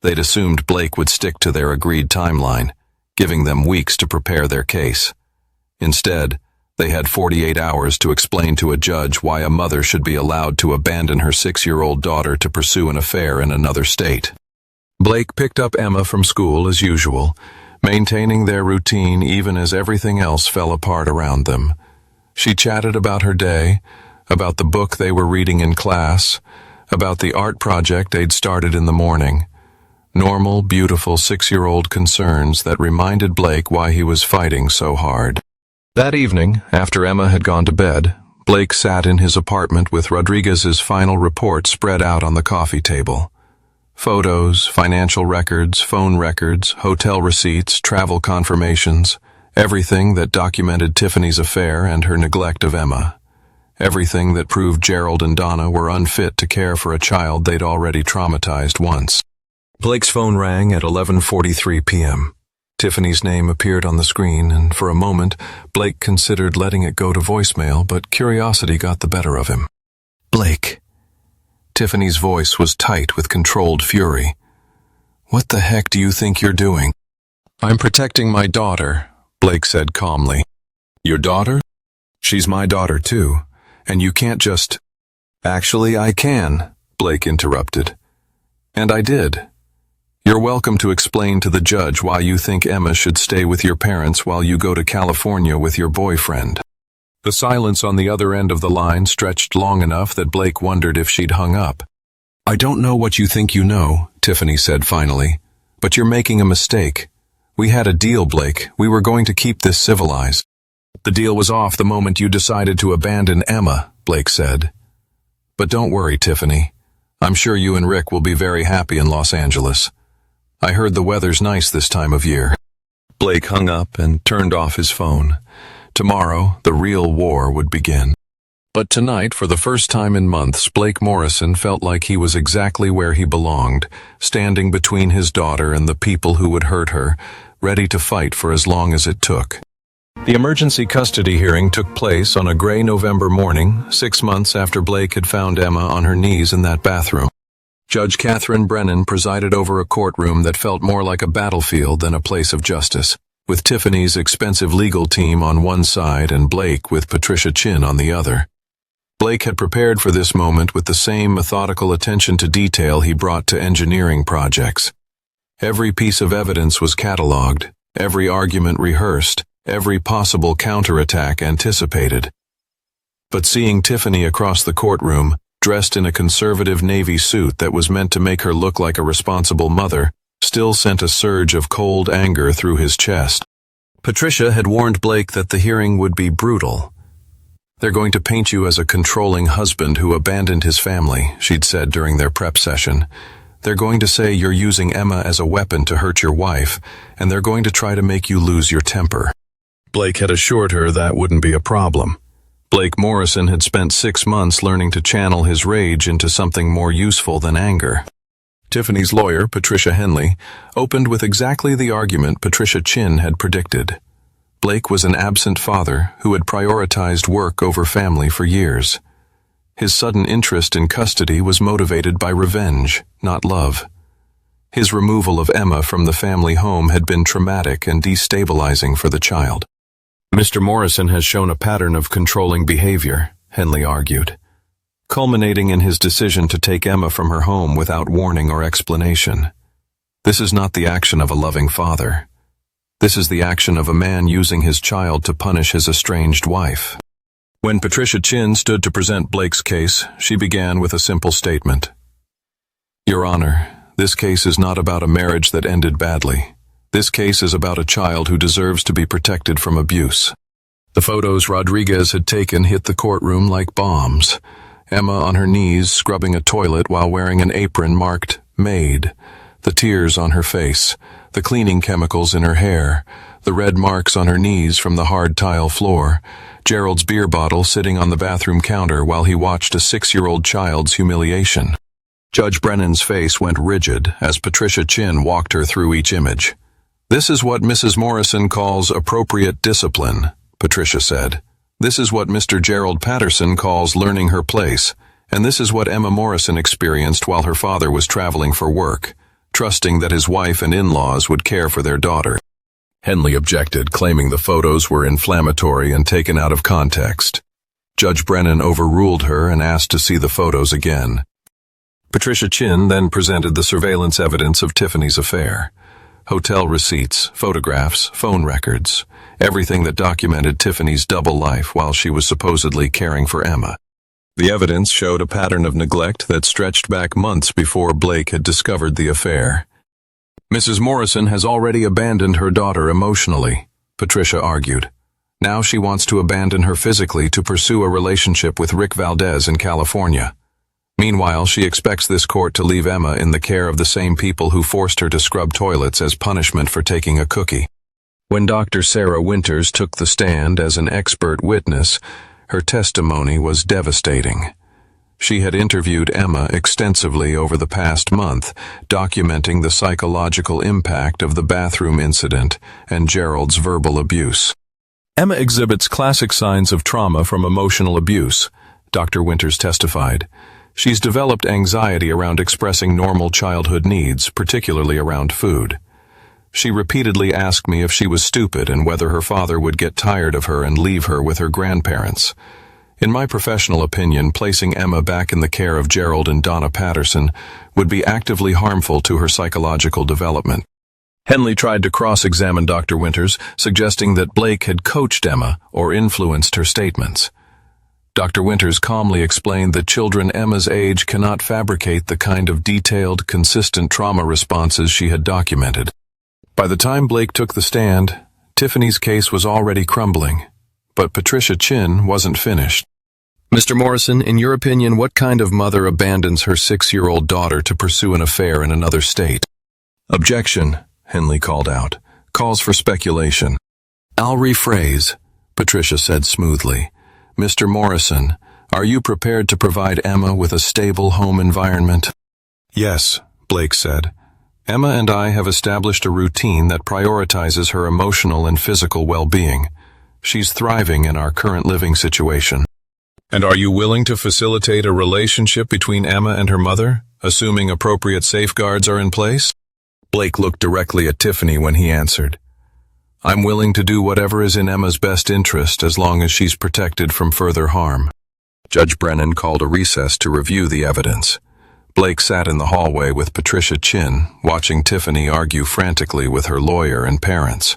They'd assumed Blake would stick to their agreed timeline, giving them weeks to prepare their case. Instead, they had 48 hours to explain to a judge why a mother should be allowed to abandon her 6-year-old daughter to pursue an affair in another state. Blake picked up Emma from school as usual, maintaining their routine even as everything else fell apart around them. She chatted about her day, about the book they were reading in class, about the art project they'd started in the morning. Normal, beautiful 6-year-old concerns that reminded Blake why he was fighting so hard. That evening, after Emma had gone to bed, Blake sat in his apartment with Rodriguez's final report spread out on the coffee table. Photos, financial records, phone records, hotel receipts, travel confirmations, everything that documented Tiffany's affair and her neglect of Emma. Everything that proved Gerald and Donna were unfit to care for a child they'd already traumatized once. Blake's phone rang at 11:43 p.m. Tiffany's name appeared on the screen, and for a moment, Blake considered letting it go to voicemail, but curiosity got the better of him. Blake. Tiffany's voice was tight with controlled fury. What the heck do you think you're doing? I'm protecting my daughter, Blake said calmly. Your daughter? She's my daughter too, and you can't just... Actually, I can, Blake interrupted. And I did. You're welcome to explain to the judge why you think Emma should stay with your parents while you go to California with your boyfriend. The silence on the other end of the line stretched long enough that Blake wondered if she'd hung up. I don't know what you think you know, Tiffany said finally, but you're making a mistake. We had a deal, Blake. We were going to keep this civilized. The deal was off the moment you decided to abandon Emma, Blake said. But don't worry, Tiffany. I'm sure you and Rick will be very happy in Los Angeles. I heard the weather's nice this time of year. Blake hung up and turned off his phone. Tomorrow, the real war would begin. But tonight, for the first time in months, Blake Morrison felt like he was exactly where he belonged, standing between his daughter and the people who would hurt her, ready to fight for as long as it took. The emergency custody hearing took place on a gray November morning, 6 months after Blake had found Emma on her knees in that bathroom. Judge Catherine Brennan presided over a courtroom that felt more like a battlefield than a place of justice, with Tiffany's expensive legal team on one side and Blake with Patricia Chin on the other. Blake had prepared for this moment with the same methodical attention to detail he brought to engineering projects. Every piece of evidence was catalogued, every argument rehearsed, every possible counterattack anticipated. But seeing Tiffany across the courtroom, dressed in a conservative navy suit that was meant to make her look like a responsible mother, still sent a surge of cold anger through his chest. Patricia had warned Blake that the hearing would be brutal. They're going to paint you as a controlling husband who abandoned his family, she'd said during their prep session. They're going to say you're using Emma as a weapon to hurt your wife, and they're going to try to make you lose your temper. Blake had assured her that wouldn't be a problem. Blake Morrison had spent 6 months learning to channel his rage into something more useful than anger. Tiffany's lawyer, Patricia Henley, opened with exactly the argument Patricia Chin had predicted. Blake was an absent father who had prioritized work over family for years. His sudden interest in custody was motivated by revenge, not love. His removal of Emma from the family home had been traumatic and destabilizing for the child. Mr. Morrison has shown a pattern of controlling behavior, Henley argued, culminating in his decision to take Emma from her home without warning or explanation. This is not the action of a loving father. This is the action of a man using his child to punish his estranged wife. When Patricia Chin stood to present Blake's case, she began with a simple statement. Your Honor, this case is not about a marriage that ended badly. This case is about a child who deserves to be protected from abuse. The photos Rodriguez had taken hit the courtroom like bombs. Emma on her knees scrubbing a toilet while wearing an apron marked maid. The tears on her face, the cleaning chemicals in her hair, the red marks on her knees from the hard tile floor, Gerald's beer bottle sitting on the bathroom counter while he watched a 6-year-old child's humiliation. Judge Brennan's face went rigid as Patricia Chin walked her through each image. "This is what Mrs. Morrison calls appropriate discipline," Patricia said. "This is what Mr. Gerald Patterson calls learning her place, and this is what Emma Morrison experienced while her father was traveling for work, trusting that his wife and in-laws would care for their daughter." Henley objected, claiming the photos were inflammatory and taken out of context. Judge Brennan overruled her and asked to see the photos again. Patricia Chin then presented the surveillance evidence of Tiffany's affair. Hotel receipts, photographs, phone records, everything that documented Tiffany's double life while she was supposedly caring for Emma. The evidence showed a pattern of neglect that stretched back months before Blake had discovered the affair. "Mrs. Morrison has already abandoned her daughter emotionally," Patricia argued. "Now she wants to abandon her physically to pursue a relationship with Rick Valdez in California. Meanwhile, she expects this court to leave Emma in the care of the same people who forced her to scrub toilets as punishment for taking a cookie." When Dr. Sarah Winters took the stand as an expert witness, her testimony was devastating. She had interviewed Emma extensively over the past month, documenting the psychological impact of the bathroom incident and Gerald's verbal abuse. "Emma exhibits classic signs of trauma from emotional abuse," Dr. Winters testified. "She's developed anxiety around expressing normal childhood needs, particularly around food. She repeatedly asked me if she was stupid and whether her father would get tired of her and leave her with her grandparents. In my professional opinion, placing Emma back in the care of Gerald and Donna Patterson would be actively harmful to her psychological development." Henley tried to cross-examine Dr. Winters, suggesting that Blake had coached Emma or influenced her statements. Dr. Winters calmly explained that children Emma's age cannot fabricate the kind of detailed, consistent trauma responses she had documented. By the time Blake took the stand, Tiffany's case was already crumbling, but Patricia Chin wasn't finished. "Mr. Morrison, in your opinion, what kind of mother abandons her 6-year-old daughter to pursue an affair in another state?" "Objection," Henley called out. "Calls for speculation." "I'll rephrase," Patricia said smoothly. "Mr. Morrison, are you prepared to provide Emma with a stable home environment?" "Yes," Blake said. "Emma and I have established a routine that prioritizes her emotional and physical well-being. She's thriving in our current living situation." "And are you willing to facilitate a relationship between Emma and her mother, assuming appropriate safeguards are in place?" Blake looked directly at Tiffany when he answered. "I'm willing to do whatever is in Emma's best interest as long as she's protected from further harm." Judge Brennan called a recess to review the evidence. Blake sat in the hallway with Patricia Chin, watching Tiffany argue frantically with her lawyer and parents.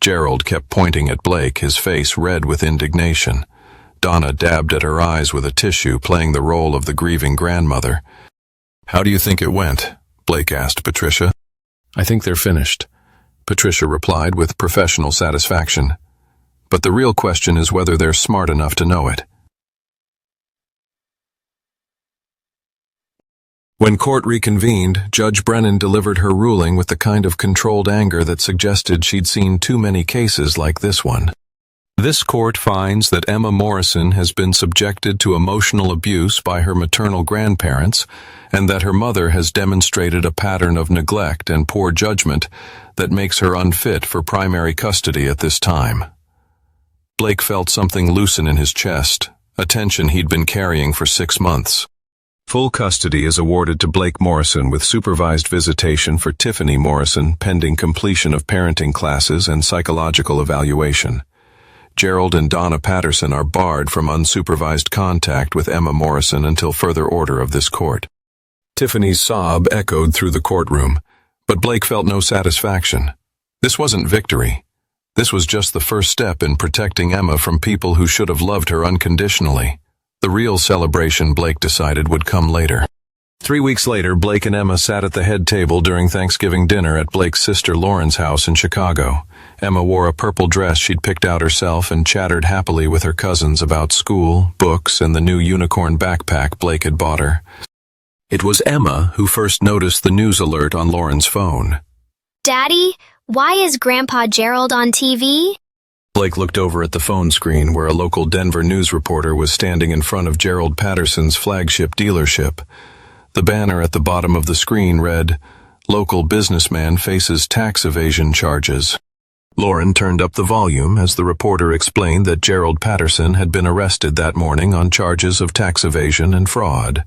Gerald kept pointing at Blake, his face red with indignation. Donna dabbed at her eyes with a tissue, playing the role of the grieving grandmother. "How do you think it went?" Blake asked Patricia. "I think they're finished," Patricia replied with professional satisfaction. "But the real question is whether they're smart enough to know it." When court reconvened, Judge Brennan delivered her ruling with the kind of controlled anger that suggested she'd seen too many cases like this one. "This court finds that Emma Morrison has been subjected to emotional abuse by her maternal grandparents and that her mother has demonstrated a pattern of neglect and poor judgment that makes her unfit for primary custody at this time." Blake felt something loosen in his chest, a tension he'd been carrying for 6 months. Full custody is awarded to Blake Morrison with supervised visitation for Tiffany Morrison pending completion of parenting classes and psychological evaluation. Gerald and Donna Patterson are barred from unsupervised contact with Emma Morrison until further order of this court. Tiffany's sob echoed through the courtroom, but Blake felt no satisfaction. This wasn't victory. This was just the first step in protecting Emma from people who should have loved her unconditionally. The real celebration, Blake decided, would come later. 3 weeks later, Blake and Emma sat at the head table during Thanksgiving dinner at Blake's sister Lauren's house in Chicago. Emma wore a purple dress she'd picked out herself and chattered happily with her cousins about school, books, and the new unicorn backpack Blake had bought her. It was Emma who first noticed the news alert on Lauren's phone. "Daddy, why is Grandpa Gerald on TV?" Blake looked over at the phone screen where a local Denver news reporter was standing in front of Gerald Patterson's flagship dealership. The banner at the bottom of the screen read, Local businessman faces tax evasion charges. Lauren turned up the volume as the reporter explained that Gerald Patterson had been arrested that morning on charges of tax evasion and fraud.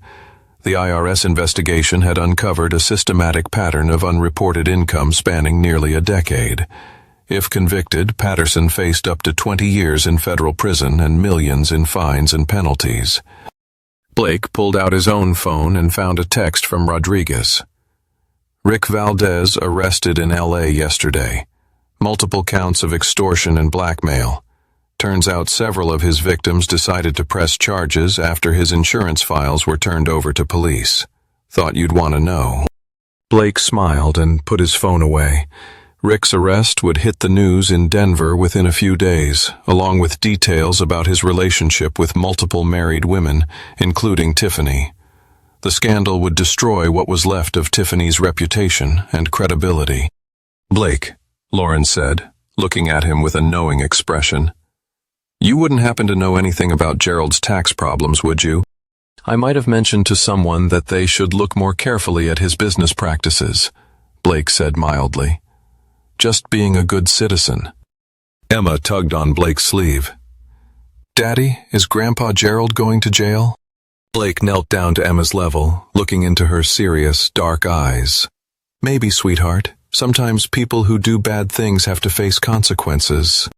The IRS investigation had uncovered a systematic pattern of unreported income spanning nearly a decade. If convicted, Patterson faced up to 20 years in federal prison and millions in fines and penalties. Blake pulled out his own phone and found a text from Rodriguez. Rick Valdez arrested in L.A. yesterday. Multiple counts of extortion and blackmail. Turns out several of his victims decided to press charges after his insurance files were turned over to police. Thought you'd want to know. Blake smiled and put his phone away. Rick's arrest would hit the news in Denver within a few days, along with details about his relationship with multiple married women, including Tiffany. The scandal would destroy what was left of Tiffany's reputation and credibility. "Blake," Lauren said, looking at him with a knowing expression. "You wouldn't happen to know anything about Gerald's tax problems, would you? I might have mentioned to someone that they should look more carefully at his business practices," Blake said mildly. "Just being a good citizen." Emma tugged on Blake's sleeve. "Daddy, is Grandpa Gerald going to jail?" Blake knelt down to Emma's level, looking into her serious, dark eyes. "Maybe, sweetheart. Sometimes people who do bad things have to face consequences."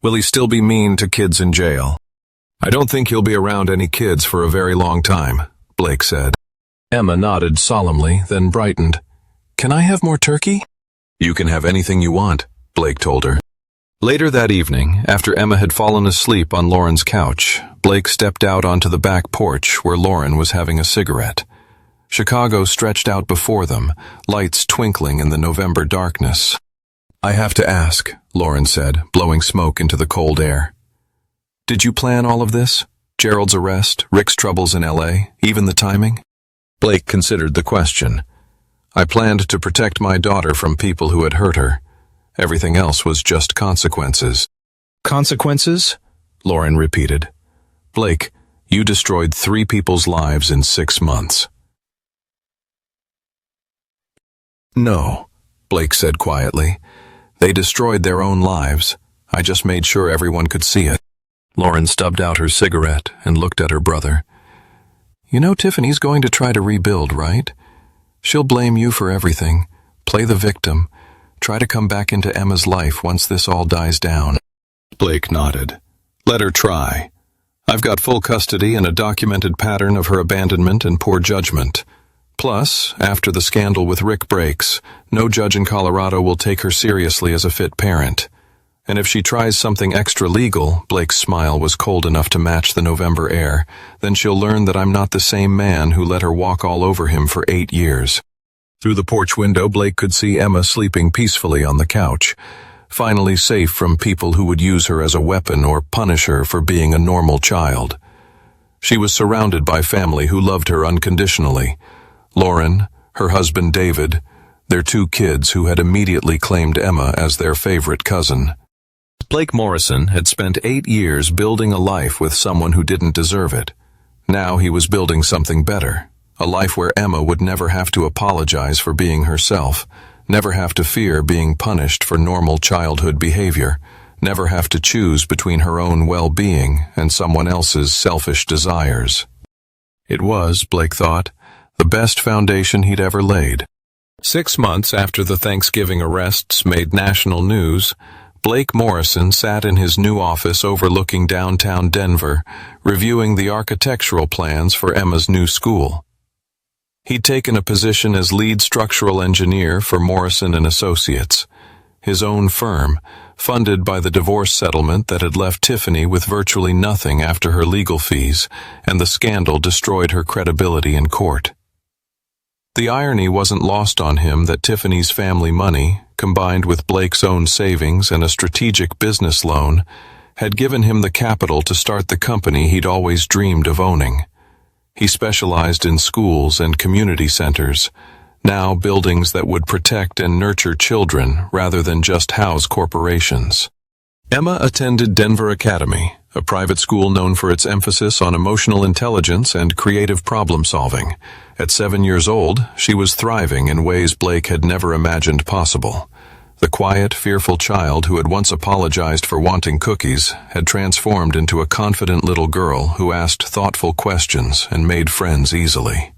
"Will he still be mean to kids in jail?" "I don't think he'll be around any kids for a very long time," Blake said. Emma nodded solemnly, then brightened. "Can I have more turkey?" "You can have anything you want," Blake told her. Later that evening, after Emma had fallen asleep on Lauren's couch, Blake stepped out onto the back porch where Lauren was having a cigarette. Chicago stretched out before them, lights twinkling in the November darkness. "I have to ask," Lauren said, blowing smoke into the cold air. "Did you plan all of this? Gerald's arrest, Rick's troubles in L.A., even the timing?" Blake considered the question. "I planned to protect my daughter from people who had hurt her. Everything else was just consequences." "Consequences?" Lauren repeated. "Blake, you destroyed 3 people's lives in 6 months." "No," Blake said quietly. "They destroyed their own lives. I just made sure everyone could see it." Lauren stubbed out her cigarette and looked at her brother. "You know Tiffany's going to try to rebuild, right? She'll blame you for everything, play the victim, try to come back into Emma's life once this all dies down." Blake nodded. "Let her try. I've got full custody and a documented pattern of her abandonment and poor judgment. Plus, after the scandal with Rick breaks, no judge in Colorado will take her seriously as a fit parent. And if she tries something extra legal," Blake's smile was cold enough to match the November air, "then she'll learn that I'm not the same man who let her walk all over him for 8 years. Through the porch window, Blake could see Emma sleeping peacefully on the couch, finally safe from people who would use her as a weapon or punish her for being a normal child. She was surrounded by family who loved her unconditionally. Lauren, her husband David, their 2 kids who had immediately claimed Emma as their favorite cousin. Blake Morrison had spent 8 years building a life with someone who didn't deserve it. Now he was building something better, a life where Emma would never have to apologize for being herself, never have to fear being punished for normal childhood behavior, never have to choose between her own well-being and someone else's selfish desires. It was, Blake thought, the best foundation he'd ever laid. 6 months after the Thanksgiving arrests made national news, Blake Morrison sat in his new office overlooking downtown Denver, reviewing the architectural plans for Emma's new school. He'd taken a position as lead structural engineer for Morrison and Associates, his own firm, funded by the divorce settlement that had left Tiffany with virtually nothing after her legal fees, and the scandal destroyed her credibility in court. The irony wasn't lost on him that Tiffany's family money, combined with Blake's own savings and a strategic business loan, had given him the capital to start the company he'd always dreamed of owning. He specialized in schools and community centers, now buildings that would protect and nurture children rather than just house corporations. Emma attended Denver Academy, a private school known for its emphasis on emotional intelligence and creative problem-solving. At 7 years old, she was thriving in ways Blake had never imagined possible. The quiet, fearful child who had once apologized for wanting cookies had transformed into a confident little girl who asked thoughtful questions and made friends easily.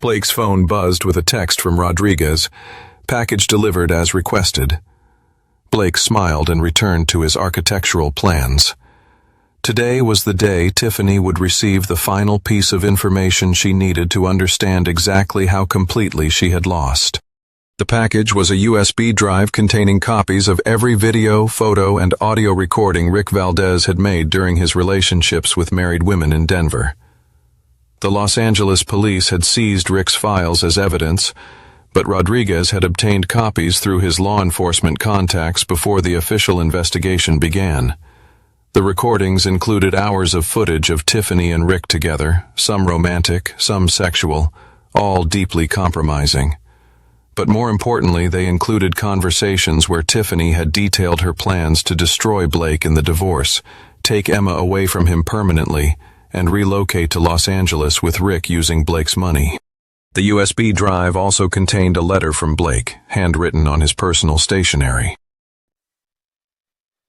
Blake's phone buzzed with a text from Rodriguez, package delivered as requested. Blake smiled and returned to his architectural plans. Today was the day Tiffany would receive the final piece of information she needed to understand exactly how completely she had lost. The package was a USB drive containing copies of every video, photo, and audio recording Rick Valdez had made during his relationships with married women in Denver. The Los Angeles police had seized Rick's files as evidence, but Rodriguez had obtained copies through his law enforcement contacts before the official investigation began. The recordings included hours of footage of Tiffany and Rick together, some romantic, some sexual, all deeply compromising. But more importantly, they included conversations where Tiffany had detailed her plans to destroy Blake in the divorce, take Emma away from him permanently, and relocate to Los Angeles with Rick using Blake's money. The USB drive also contained a letter from Blake, handwritten on his personal stationery.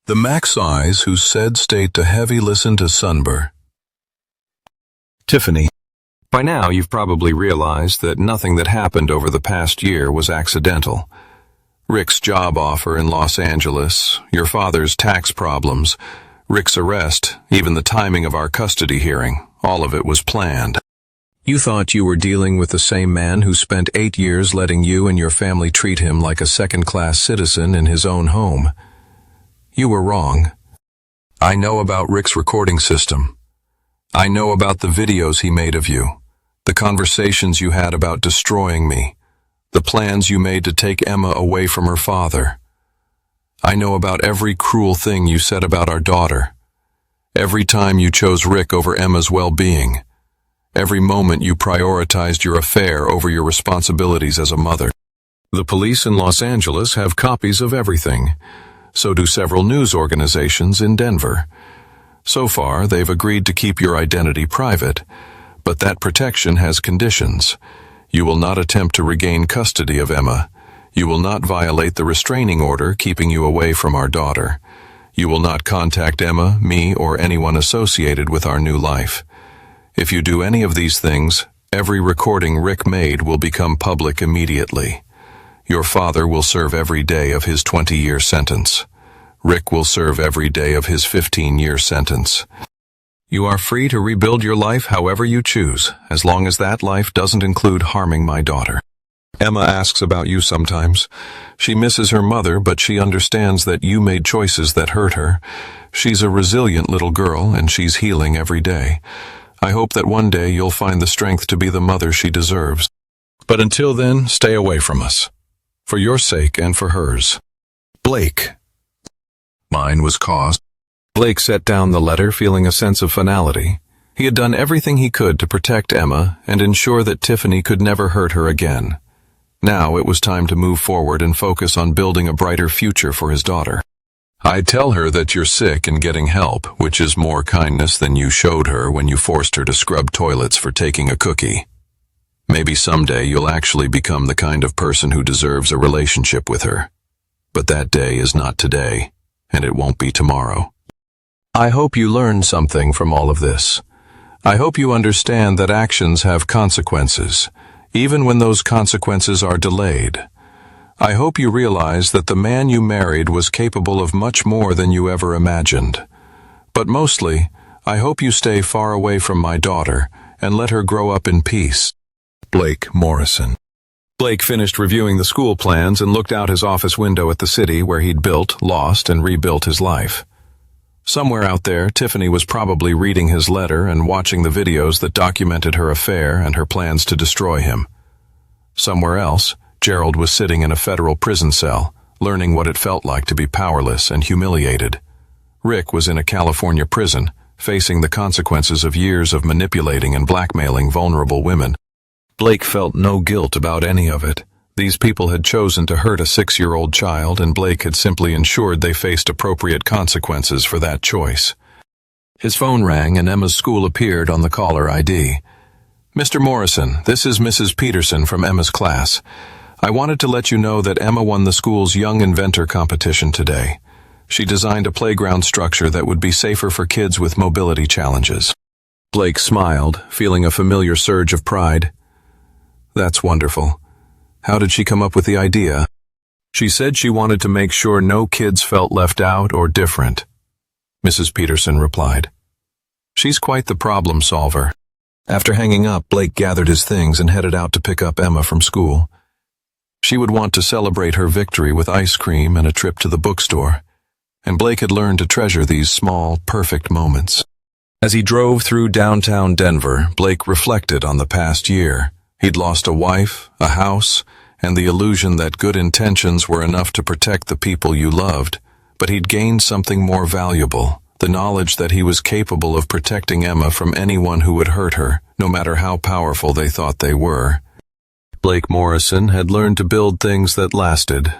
The Mac's eyes who said stayed to heavy listen to Sunbur. Tiffany. By now, you've probably realized that nothing that happened over the past year was accidental. Rick's job offer in Los Angeles, your father's tax problems, Rick's arrest, even the timing of our custody hearing, all of it was planned. You thought you were dealing with the same man who spent 8 years letting you and your family treat him like a second-class citizen in his own home. You were wrong. I know about Rick's recording system. I know about the videos he made of you. The conversations you had about destroying me, the plans you made to take Emma away from her father. I know about every cruel thing you said about our daughter. Every time you chose Rick over Emma's well-being. Every moment you prioritized your affair over your responsibilities as a mother. The police in Los Angeles have copies of everything. So do several news organizations in Denver. So far, they've agreed to keep your identity private. But that protection has conditions. You will not attempt to regain custody of Emma. You will not violate the restraining order keeping you away from our daughter. You will not contact Emma, me, or anyone associated with our new life. If you do any of these things, every recording Rick made will become public immediately. Your father will serve every day of his 20-year sentence. Rick will serve every day of his 15-year sentence. You are free to rebuild your life however you choose, as long as that life doesn't include harming my daughter. Emma asks about you sometimes. She misses her mother, but she understands that you made choices that hurt her. She's a resilient little girl, and she's healing every day. I hope that one day you'll find the strength to be the mother she deserves. But until then, stay away from us. For your sake and for hers. Blake. Mine was caused. Blake set down the letter feeling a sense of finality. He had done everything he could to protect Emma and ensure that Tiffany could never hurt her again. Now it was time to move forward and focus on building a brighter future for his daughter. I'd tell her that you're sick and getting help, which is more kindness than you showed her when you forced her to scrub toilets for taking a cookie. Maybe someday you'll actually become the kind of person who deserves a relationship with her. But that day is not today, and it won't be tomorrow. I hope you learned something from all of this. I hope you understand that actions have consequences, even when those consequences are delayed. I hope you realize that the man you married was capable of much more than you ever imagined. But mostly, I hope you stay far away from my daughter and let her grow up in peace. Blake Morrison. Blake finished reviewing the school plans and looked out his office window at the city where he'd built, lost, and rebuilt his life. Somewhere out there, Tiffany was probably reading his letter and watching the videos that documented her affair and her plans to destroy him. Somewhere else, Gerald was sitting in a federal prison cell, learning what it felt like to be powerless and humiliated. Rick was in a California prison, facing the consequences of years of manipulating and blackmailing vulnerable women. Blake felt no guilt about any of it. These people had chosen to hurt a 6-year-old child, and Blake had simply ensured they faced appropriate consequences for that choice. His phone rang and Emma's school appeared on the caller ID. "Mr. Morrison, this is Mrs. Peterson from Emma's class. I wanted to let you know that Emma won the school's Young Inventor competition today. She designed a playground structure that would be safer for kids with mobility challenges." Blake smiled, feeling a familiar surge of pride. "That's wonderful. How did she come up with the idea?" "She said she wanted to make sure no kids felt left out or different," Mrs. Peterson replied. "She's quite the problem solver." After hanging up, Blake gathered his things and headed out to pick up Emma from school. She would want to celebrate her victory with ice cream and a trip to the bookstore, and Blake had learned to treasure these small, perfect moments. As he drove through downtown Denver, Blake reflected on the past year. He'd lost a wife, a house, and the illusion that good intentions were enough to protect the people you loved, but he'd gained something more valuable, the knowledge that he was capable of protecting Emma from anyone who would hurt her, no matter how powerful they thought they were. Blake Morrison had learned to build things that lasted,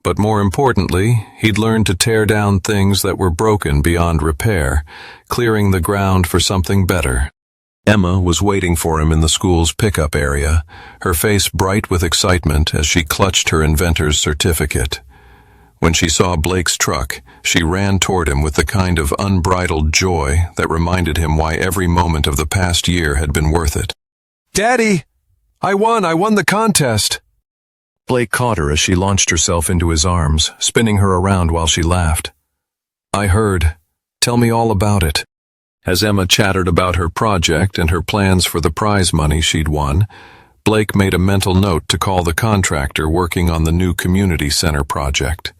but more importantly, he'd learned to tear down things that were broken beyond repair, clearing the ground for something better. Emma was waiting for him in the school's pickup area, her face bright with excitement as she clutched her inventor's certificate. When she saw Blake's truck, she ran toward him with the kind of unbridled joy that reminded him why every moment of the past year had been worth it. "Daddy! I won the contest!" Blake caught her as she launched herself into his arms, spinning her around while she laughed. "I heard. Tell me all about it." As Emma chattered about her project and her plans for the prize money she'd won, Blake made a mental note to call the contractor working on the new community center project.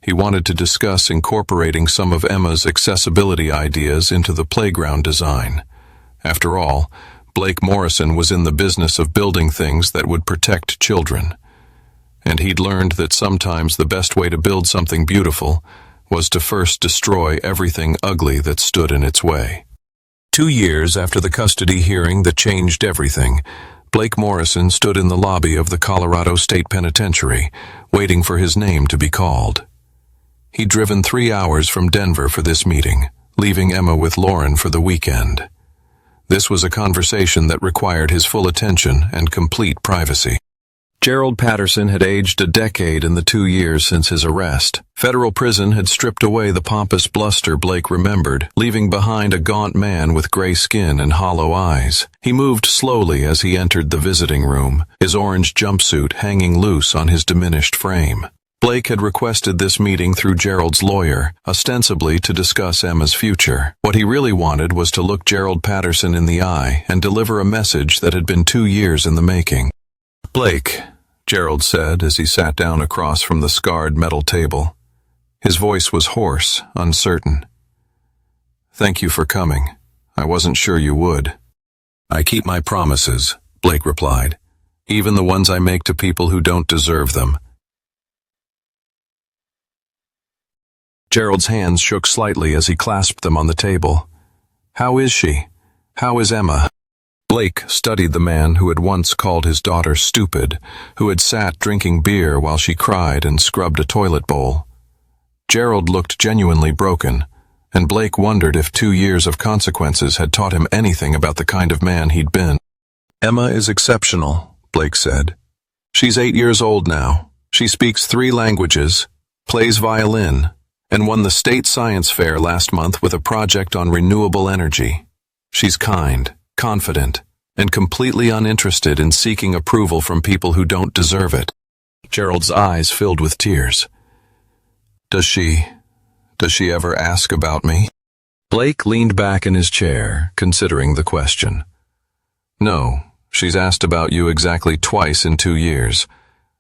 He wanted to discuss incorporating some of Emma's accessibility ideas into the playground design. After all, Blake Morrison was in the business of building things that would protect children. And he'd learned that sometimes the best way to build something beautiful was to first destroy everything ugly that stood in its way. 2 years after the custody hearing that changed everything, Blake Morrison stood in the lobby of the Colorado State Penitentiary, waiting for his name to be called. He'd driven 3 hours from Denver for this meeting, leaving Emma with Lauren for the weekend. This was a conversation that required his full attention and complete privacy. Gerald Patterson had aged a decade in the 2 years since his arrest. Federal prison had stripped away the pompous bluster Blake remembered, leaving behind a gaunt man with gray skin and hollow eyes. He moved slowly as he entered the visiting room, his orange jumpsuit hanging loose on his diminished frame. Blake had requested this meeting through Gerald's lawyer, ostensibly to discuss Emma's future. What he really wanted was to look Gerald Patterson in the eye and deliver a message that had been 2 years in the making. "Blake," Gerald said as he sat down across from the scarred metal table. His voice was hoarse, uncertain. "Thank you for coming. I wasn't sure you would." "I keep my promises," Blake replied, "even the ones I make to people who don't deserve them." Gerald's hands shook slightly as he clasped them on the table. "How is she? How is Emma?" Blake studied the man who had once called his daughter stupid, who had sat drinking beer while she cried and scrubbed a toilet bowl. Gerald looked genuinely broken, and Blake wondered if 2 years of consequences had taught him anything about the kind of man he'd been. "Emma is exceptional," Blake said. "She's 8 years old now. She speaks 3 languages, plays violin, and won the state science fair last month with a project on renewable energy. She's kind, confident, and completely uninterested in seeking approval from people who don't deserve it." Gerald's eyes filled with tears. Does she ever ask about me?" Blake leaned back in his chair, considering the question. "No, she's asked about you exactly twice in 2 years.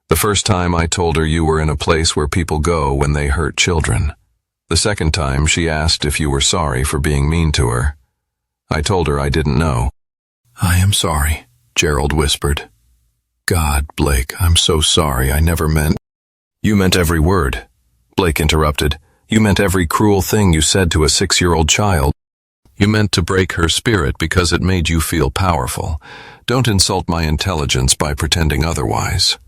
The first time I told her you were in a place where people go when they hurt children. The second time she asked if you were sorry for being mean to her. I told her I didn't know." "I am sorry," Gerald whispered. "God, Blake, I'm so sorry. I never meant—" "You meant every word," Blake interrupted. "You meant every cruel thing you said to a 6-year-old child. You meant to break her spirit because it made you feel powerful. Don't insult my intelligence by pretending otherwise."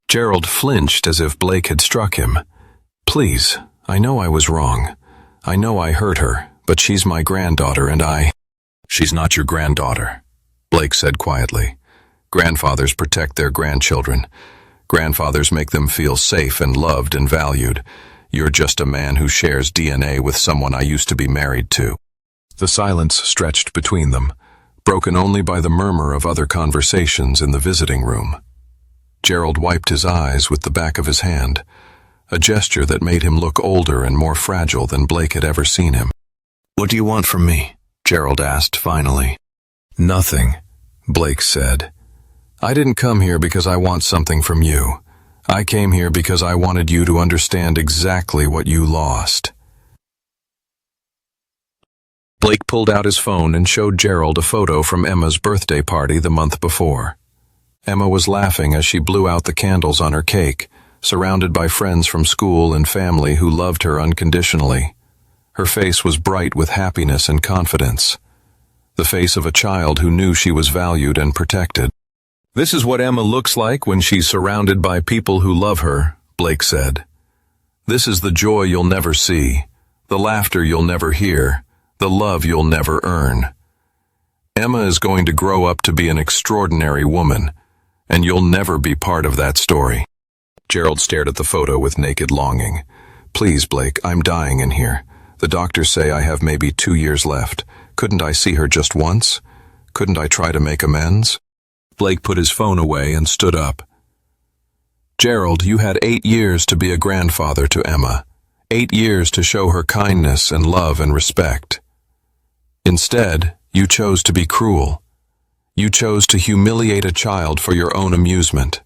Gerald flinched as if Blake had struck him. "Please, I know I was wrong. I know I hurt her, but she's my granddaughter and She's not your granddaughter, Blake said quietly. Grandfathers protect their grandchildren. Grandfathers make them feel safe and loved and valued. You're just a man who shares DNA with someone I used to be married to. The silence stretched between them, broken only by the murmur of other conversations in the visiting room. Gerald wiped his eyes with the back of his hand, a gesture that made him look older and more fragile than Blake had ever seen him. "What do you want from me?" Gerald asked finally. "Nothing," Blake said. "I didn't come here because I want something from you. I came here because I wanted you to understand exactly what you lost." Blake pulled out his phone and showed Gerald a photo from Emma's birthday party the month before. Emma was laughing as she blew out the candles on her cake, surrounded by friends from school and family who loved her unconditionally. Her face was bright with happiness and confidence, the face of a child who knew she was valued and protected. "This is what Emma looks like when she's surrounded by people who love her," Blake said. "This is the joy you'll never see, the laughter you'll never hear, the love you'll never earn. Emma is going to grow up to be an extraordinary woman, and you'll never be part of that story." Gerald stared at the photo with naked longing. "Please, Blake, I'm dying in here. The doctors say I have maybe 2 years left. Couldn't I see her just once? Couldn't I try to make amends?" Blake put his phone away and stood up. "Gerald, you had 8 years to be a grandfather to Emma. 8 years to show her kindness and love and respect. Instead, you chose to be cruel. You chose to humiliate a child for your own amusement.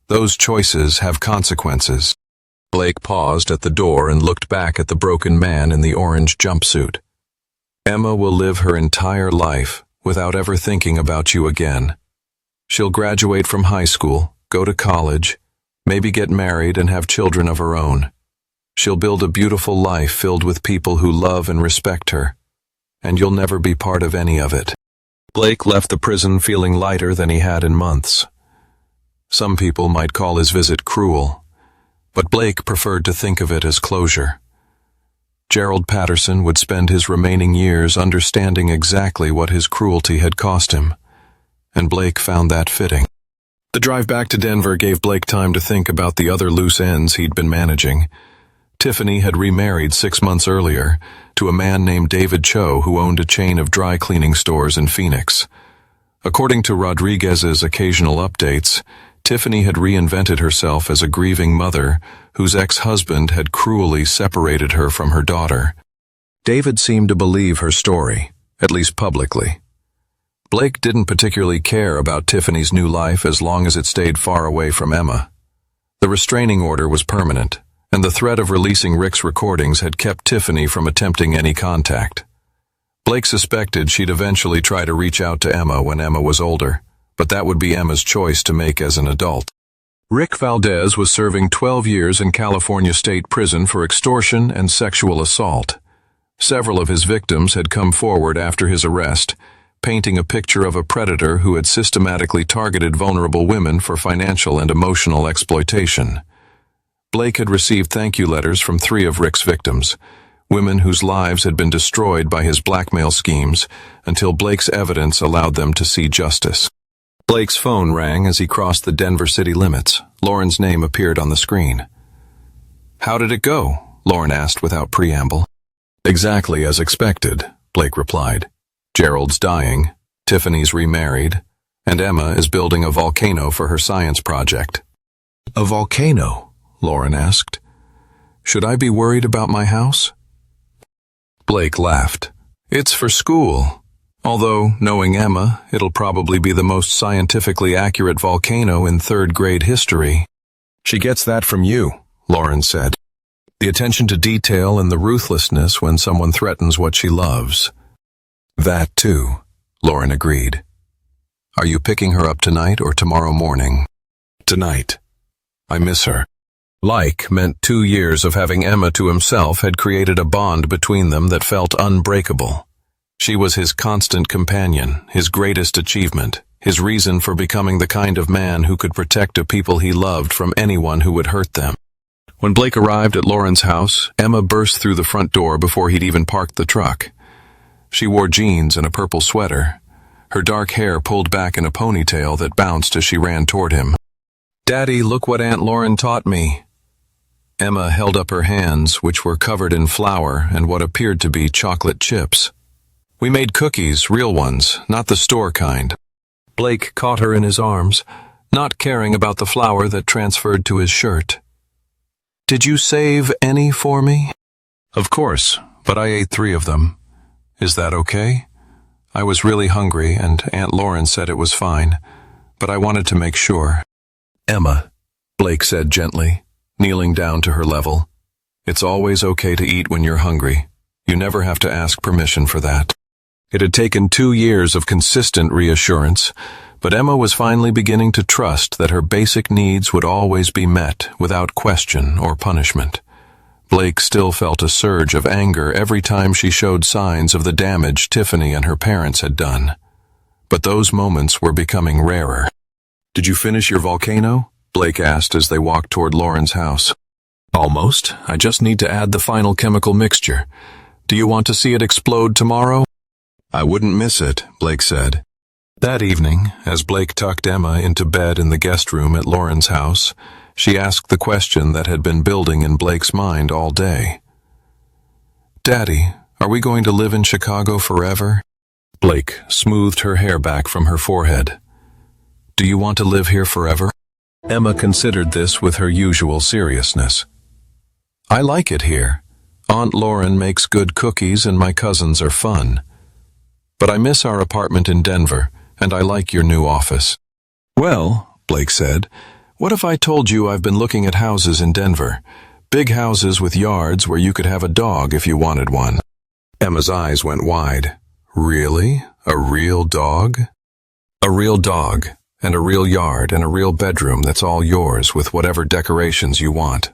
Those choices have consequences." Blake paused at the door and looked back at the broken man in the orange jumpsuit. "Emma will live her entire life without ever thinking about you again. She'll graduate from high school, go to college, maybe get married and have children of her own. She'll build a beautiful life filled with people who love and respect her, and you'll never be part of any of it." Blake left the prison feeling lighter than he had in months. Some people might call his visit cruel, but Blake preferred to think of it as closure. Gerald Patterson would spend his remaining years understanding exactly what his cruelty had cost him, and Blake found that fitting. The drive back to Denver gave Blake time to think about the other loose ends he'd been managing. Tiffany had remarried 6 months earlier to a man named David Cho who owned a chain of dry cleaning stores in Phoenix. According to Rodriguez's occasional updates, Tiffany had reinvented herself as a grieving mother whose ex-husband had cruelly separated her from her daughter. David seemed to believe her story, at least publicly. Blake didn't particularly care about Tiffany's new life as long as it stayed far away from Emma. The restraining order was permanent, and the threat of releasing Rick's recordings had kept Tiffany from attempting any contact. Blake suspected she'd eventually try to reach out to Emma when Emma was older, but that would be Emma's choice to make as an adult. Rick Valdez was serving 12 years in California State Prison for extortion and sexual assault. Several of his victims had come forward after his arrest, painting a picture of a predator who had systematically targeted vulnerable women for financial and emotional exploitation. Blake had received thank you letters from 3 of Rick's victims, women whose lives had been destroyed by his blackmail schemes until Blake's evidence allowed them to see justice. Blake's phone rang as he crossed the Denver city limits. Lauren's name appeared on the screen. "How did it go?" Lauren asked without preamble. "Exactly as expected," Blake replied. "Gerald's dying, Tiffany's remarried, and Emma is building a volcano for her science project." "A volcano?" Lauren asked. "Should I be worried about my house?" Blake laughed. "It's for school. Although, knowing Emma, it'll probably be the most scientifically accurate volcano in 3rd grade history." "She gets that from you," Lauren said. "The attention to detail and the ruthlessness when someone threatens what she loves." "That too," Lauren agreed. "Are you picking her up tonight or tomorrow morning?" "Tonight. I miss her." Like meant 2 years of having Emma to himself had created a bond between them that felt unbreakable. She was his constant companion, his greatest achievement, his reason for becoming the kind of man who could protect the people he loved from anyone who would hurt them. When Blake arrived at Lauren's house, Emma burst through the front door before he'd even parked the truck. She wore jeans and a purple sweater, her dark hair pulled back in a ponytail that bounced as she ran toward him. "Daddy, look what Aunt Lauren taught me." Emma held up her hands, which were covered in flour and what appeared to be chocolate chips. "We made cookies, real ones, not the store kind." Blake caught her in his arms, not caring about the flour that transferred to his shirt. "Did you save any for me?" "Of course, but I ate 3 of them. Is that okay? I was really hungry and Aunt Lauren said it was fine, but I wanted to make sure." "Emma," Blake said gently, kneeling down to her level, "it's always okay to eat when you're hungry. You never have to ask permission for that." It had taken 2 years of consistent reassurance, but Emma was finally beginning to trust that her basic needs would always be met without question or punishment. Blake still felt a surge of anger every time she showed signs of the damage Tiffany and her parents had done. But those moments were becoming rarer. "Did you finish your volcano?" Blake asked as they walked toward Lauren's house. "Almost. I just need to add the final chemical mixture. Do you want to see it explode tomorrow?" "I wouldn't miss it," Blake said. That evening, as Blake tucked Emma into bed in the guest room at Lauren's house, she asked the question that had been building in Blake's mind all day. "Daddy, are we going to live in Chicago forever?" Blake smoothed her hair back from her forehead. "Do you want to live here forever?" Emma considered this with her usual seriousness. "I like it here. Aunt Lauren makes good cookies and my cousins are fun. But I miss our apartment in Denver, and I like your new office." "Well," Blake said, "what if I told you I've been looking at houses in Denver? Big houses with yards where you could have a dog if you wanted one." Emma's eyes went wide. "Really? A real dog?" "A real dog, and a real yard, and a real bedroom that's all yours with whatever decorations you want."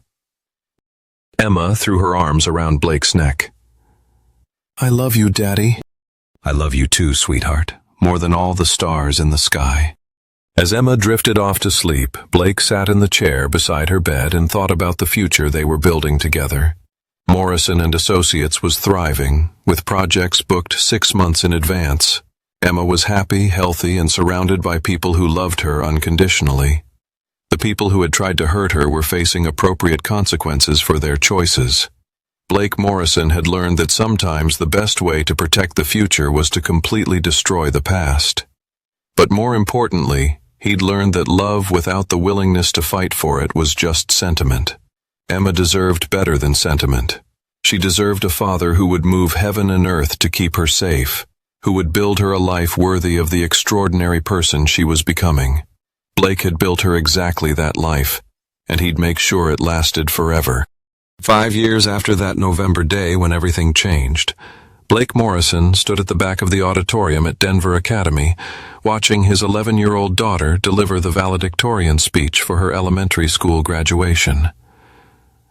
Emma threw her arms around Blake's neck. "I love you, Daddy." "I love you too, sweetheart, more than all the stars in the sky." As Emma drifted off to sleep, Blake sat in the chair beside her bed and thought about the future they were building together. Morrison and Associates was thriving, with projects booked 6 months in advance. Emma was happy, healthy, and surrounded by people who loved her unconditionally. The people who had tried to hurt her were facing appropriate consequences for their choices. Blake Morrison had learned that sometimes the best way to protect the future was to completely destroy the past. But more importantly, he'd learned that love without the willingness to fight for it was just sentiment. Emma deserved better than sentiment. She deserved a father who would move heaven and earth to keep her safe, who would build her a life worthy of the extraordinary person she was becoming. Blake had built her exactly that life, and he'd make sure it lasted forever. 5 years after that November day when everything changed, Blake Morrison stood at the back of the auditorium at Denver Academy, watching his 11-year-old daughter deliver the valedictorian speech for her elementary school graduation.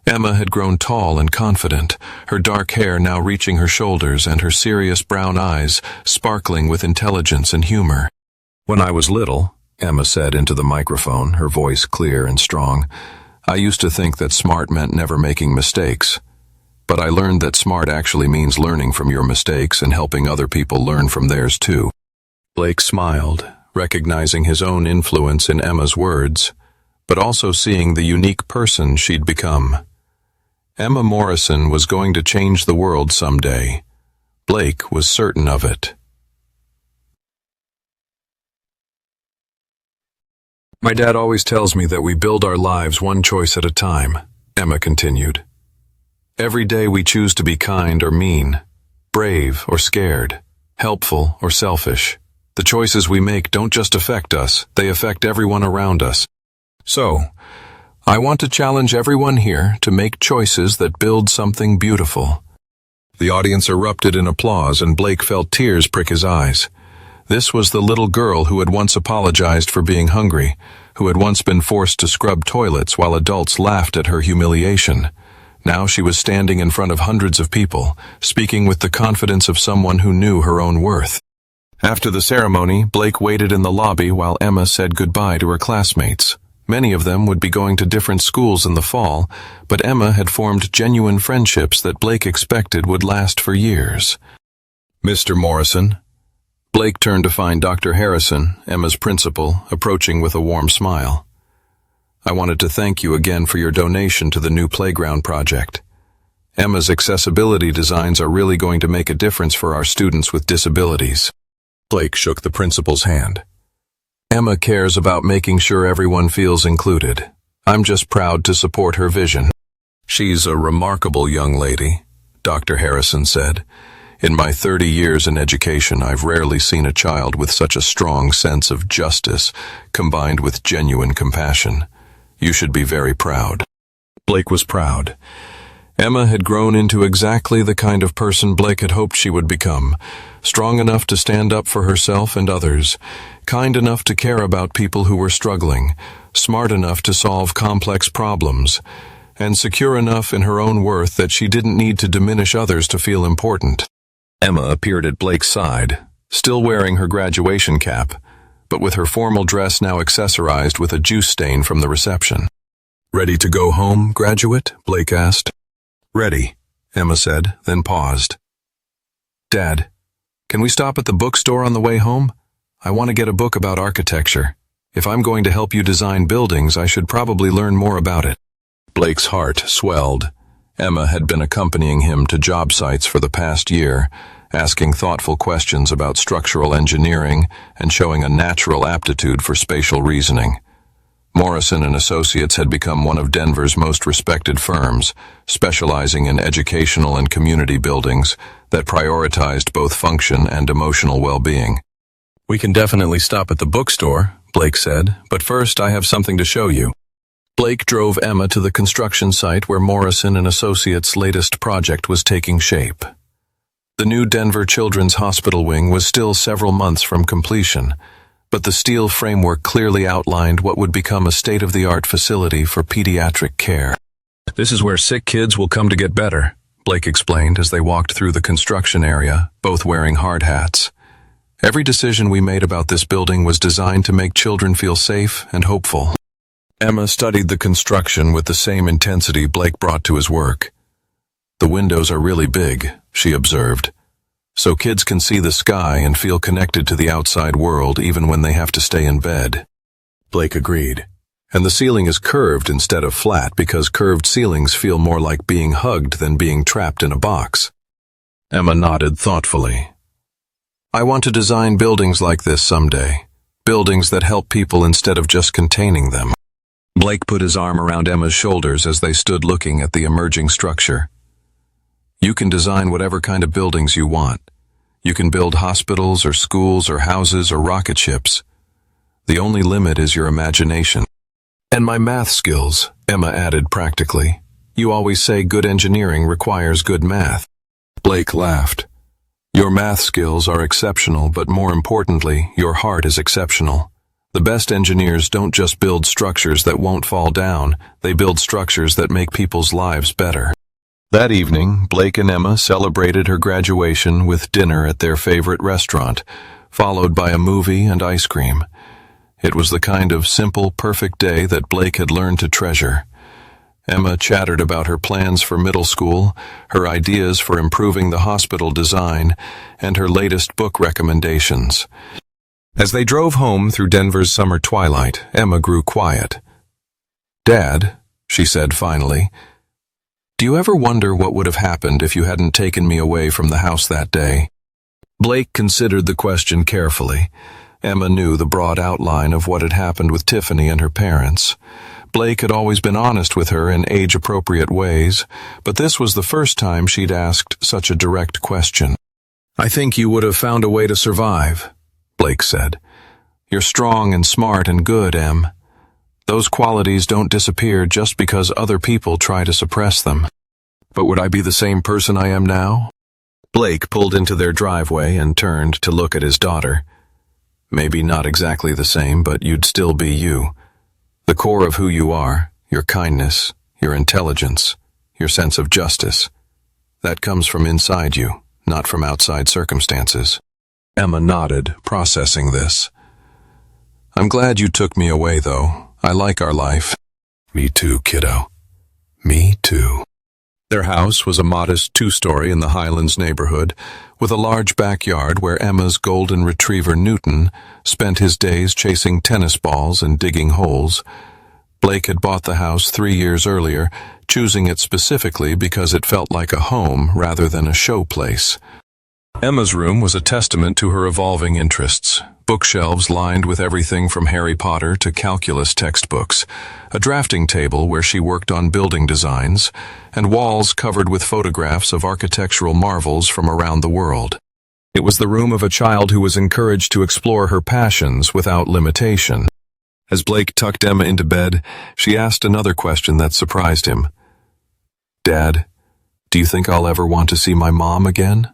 Emma had grown tall and confident, her dark hair now reaching her shoulders and her serious brown eyes sparkling with intelligence and humor. "When I was little," Emma said into the microphone, her voice clear and strong, "I used to think that smart meant never making mistakes. But I learned that smart actually means learning from your mistakes and helping other people learn from theirs too." Blake smiled, recognizing his own influence in Emma's words, but also seeing the unique person she'd become. Emma Morrison was going to change the world someday. Blake was certain of it. "My dad always tells me that we build our lives one choice at a time," Emma continued. "Every day we choose to be kind or mean, brave or scared, helpful or selfish. The choices we make don't just affect us, they affect everyone around us. So, I want to challenge everyone here to make choices that build something beautiful." The audience erupted in applause and Blake felt tears prick his eyes. This was the little girl who had once apologized for being hungry, who had once been forced to scrub toilets while adults laughed at her humiliation. Now she was standing in front of hundreds of people, speaking with the confidence of someone who knew her own worth. After the ceremony, Blake waited in the lobby while Emma said goodbye to her classmates. Many of them would be going to different schools in the fall, but Emma had formed genuine friendships that Blake expected would last for years. Mr. Morrison. Blake turned to find Dr. Harrison, Emma's principal, approaching with a warm smile. I wanted to thank you again for your donation to the new playground project. Emma's accessibility designs are really going to make a difference for our students with disabilities. Blake shook the principal's hand. Emma cares about making sure everyone feels included. I'm just proud to support her vision. She's a remarkable young lady, Dr. Harrison said. In my 30 years in education, I've rarely seen a child with such a strong sense of justice combined with genuine compassion. You should be very proud. Blake was proud. Emma had grown into exactly the kind of person Blake had hoped she would become, strong enough to stand up for herself and others, kind enough to care about people who were struggling, smart enough to solve complex problems, and secure enough in her own worth that she didn't need to diminish others to feel important. Emma appeared at Blake's side, still wearing her graduation cap, but with her formal dress now accessorized with a juice stain from the reception. Ready to go home, graduate? Blake asked. Ready, Emma said, then paused. Dad, can we stop at the bookstore on the way home? I want to get a book about architecture. If I'm going to help you design buildings, I should probably learn more about it. Blake's heart swelled. Emma had been accompanying him to job sites for the past year, asking thoughtful questions about structural engineering and showing a natural aptitude for spatial reasoning. Morrison & Associates had become one of Denver's most respected firms, specializing in educational and community buildings that prioritized both function and emotional well-being. We can definitely stop at the bookstore, Blake said, but first I have something to show you. Blake drove Emma to the construction site where Morrison & Associates' latest project was taking shape. The new Denver Children's Hospital wing was still several months from completion, but the steel framework clearly outlined what would become a state-of-the-art facility for pediatric care. This is where sick kids will come to get better, Blake explained as they walked through the construction area, both wearing hard hats. Every decision we made about this building was designed to make children feel safe and hopeful. Emma studied the construction with the same intensity Blake brought to his work. The windows are really big, she observed, so kids can see the sky and feel connected to the outside world even when they have to stay in bed. Blake agreed. And the ceiling is curved instead of flat because curved ceilings feel more like being hugged than being trapped in a box. Emma nodded thoughtfully. I want to design buildings like this someday, buildings that help people instead of just containing them. Blake put his arm around Emma's shoulders as they stood looking at the emerging structure. You can design whatever kind of buildings you want. You can build hospitals or schools or houses or rocket ships. The only limit is your imagination. And my math skills, Emma added practically. You always say good engineering requires good math. Blake laughed. Your math skills are exceptional, but more importantly, your heart is exceptional. The best engineers don't just build structures that won't fall down, they build structures that make people's lives better. That evening, Blake and Emma celebrated her graduation with dinner at their favorite restaurant, followed by a movie and ice cream. It was the kind of simple, perfect day that Blake had learned to treasure. Emma chattered about her plans for middle school, her ideas for improving the hospital design, and her latest book recommendations. As they drove home through Denver's summer twilight, Emma grew quiet. Dad, she said finally, do you ever wonder what would have happened if you hadn't taken me away from the house that day? Blake considered the question carefully. Emma knew the broad outline of what had happened with Tiffany and her parents. Blake had always been honest with her in age-appropriate ways, but this was the first time she'd asked such a direct question. I think you would have found a way to survive, Blake said. You're strong and smart and good, Em. Those qualities don't disappear just because other people try to suppress them. But would I be the same person I am now? Blake pulled into their driveway and turned to look at his daughter. Maybe not exactly the same, but you'd still be you. The core of who you are, your kindness, your intelligence, your sense of justice. That comes from inside you, not from outside circumstances. Emma nodded, processing this. I'm glad you took me away, though. I like our life. Me too, kiddo. Me too. Their house was a modest two-story in the Highlands neighborhood, with a large backyard where Emma's golden retriever Newton spent his days chasing tennis balls and digging holes. Blake had bought the house 3 years earlier, choosing it specifically because it felt like a home rather than a showplace. Emma's room was a testament to her evolving interests. Bookshelves lined with everything from Harry Potter to calculus textbooks, a drafting table where she worked on building designs, and walls covered with photographs of architectural marvels from around the world. It was the room of a child who was encouraged to explore her passions without limitation. As Blake tucked Emma into bed, she asked another question that surprised him. "Dad, do you think I'll ever want to see my mom again?"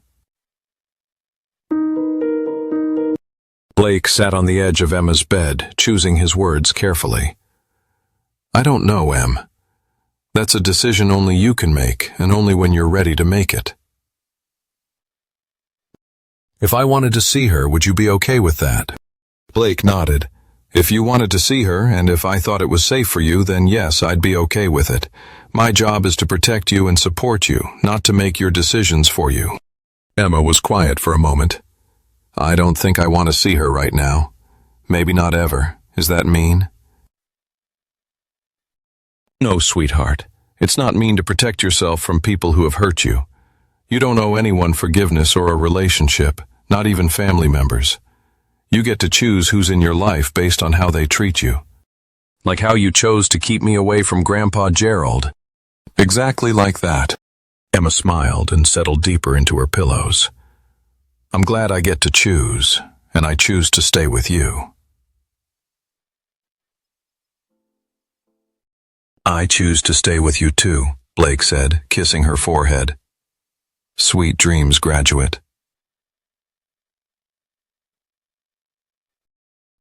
Blake sat on the edge of Emma's bed, choosing his words carefully. "I don't know, Em. That's a decision only you can make, and only when you're ready to make it." "If I wanted to see her, would you be okay with that?" Blake nodded. "If you wanted to see her, and if I thought it was safe for you, then yes, I'd be okay with it. My job is to protect you and support you, not to make your decisions for you." Emma was quiet for a moment. "I don't think I want to see her right now. Maybe not ever. Is that mean?" "No, sweetheart. It's not mean to protect yourself from people who have hurt you. You don't owe anyone forgiveness or a relationship, not even family members. You get to choose who's in your life based on how they treat you. Like how you chose to keep me away from Grandpa Gerald." "Exactly like that." Emma smiled and settled deeper into her pillows. "I'm glad I get to choose, and I choose to stay with you." "I choose to stay with you too," Blake said, kissing her forehead. "Sweet dreams, graduate."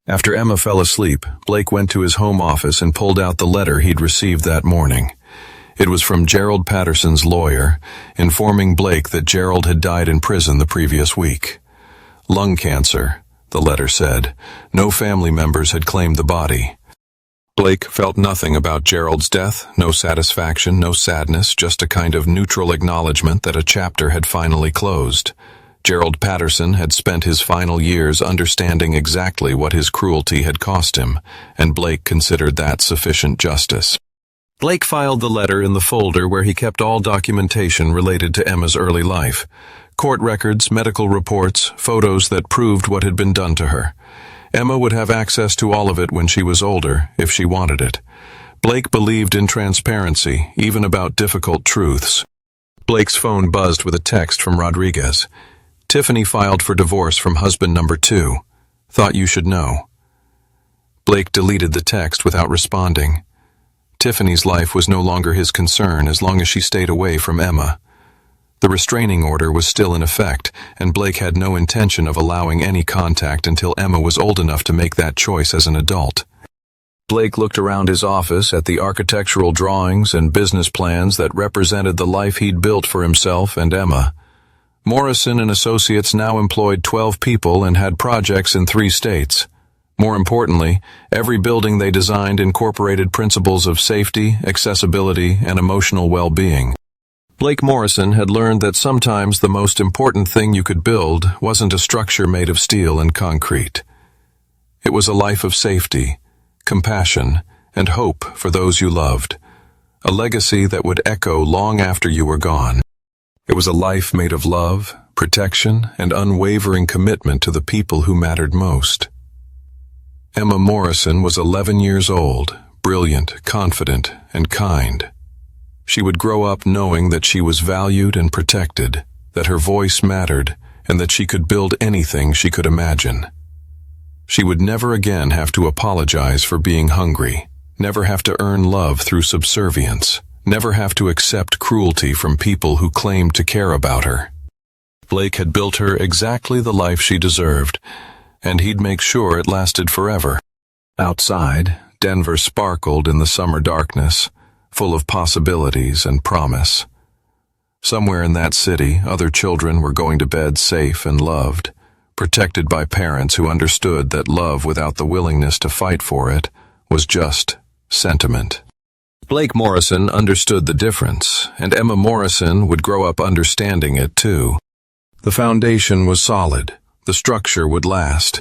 After Emma fell asleep, Blake went to his home office and pulled out the letter he'd received that morning. It was from Gerald Patterson's lawyer, informing Blake that Gerald had died in prison the previous week. Lung cancer, the letter said. No family members had claimed the body. Blake felt nothing about Gerald's death, no satisfaction, no sadness, just a kind of neutral acknowledgement that a chapter had finally closed. Gerald Patterson had spent his final years understanding exactly what his cruelty had cost him, and Blake considered that sufficient justice. Blake filed the letter in the folder where he kept all documentation related to Emma's early life. Court records, medical reports, photos that proved what had been done to her. Emma would have access to all of it when she was older, if she wanted it. Blake believed in transparency, even about difficult truths. Blake's phone buzzed with a text from Rodriguez. "Tiffany filed for divorce from husband number 2. Thought you should know." Blake deleted the text without responding. Tiffany's life was no longer his concern as long as she stayed away from Emma. The restraining order was still in effect, and Blake had no intention of allowing any contact until Emma was old enough to make that choice as an adult. Blake looked around his office at the architectural drawings and business plans that represented the life he'd built for himself and Emma. Morrison and Associates now employed 12 people and had projects in 3 states. More importantly, every building they designed incorporated principles of safety, accessibility, and emotional well-being. Blake Morrison had learned that sometimes the most important thing you could build wasn't a structure made of steel and concrete. It was a life of safety, compassion, and hope for those you loved, a legacy that would echo long after you were gone. It was a life made of love, protection, and unwavering commitment to the people who mattered most. Emma Morrison was 11 years old, brilliant, confident, and kind. She would grow up knowing that she was valued and protected, that her voice mattered, and that she could build anything she could imagine. She would never again have to apologize for being hungry, never have to earn love through subservience, never have to accept cruelty from people who claimed to care about her. Blake had built her exactly the life she deserved, and he'd make sure it lasted forever. Outside, Denver sparkled in the summer darkness, full of possibilities and promise. Somewhere in that city, other children were going to bed safe and loved, protected by parents who understood that love without the willingness to fight for it was just sentiment. Blake Morrison understood the difference, and Emma Morrison would grow up understanding it too. The foundation was solid. The structure would last.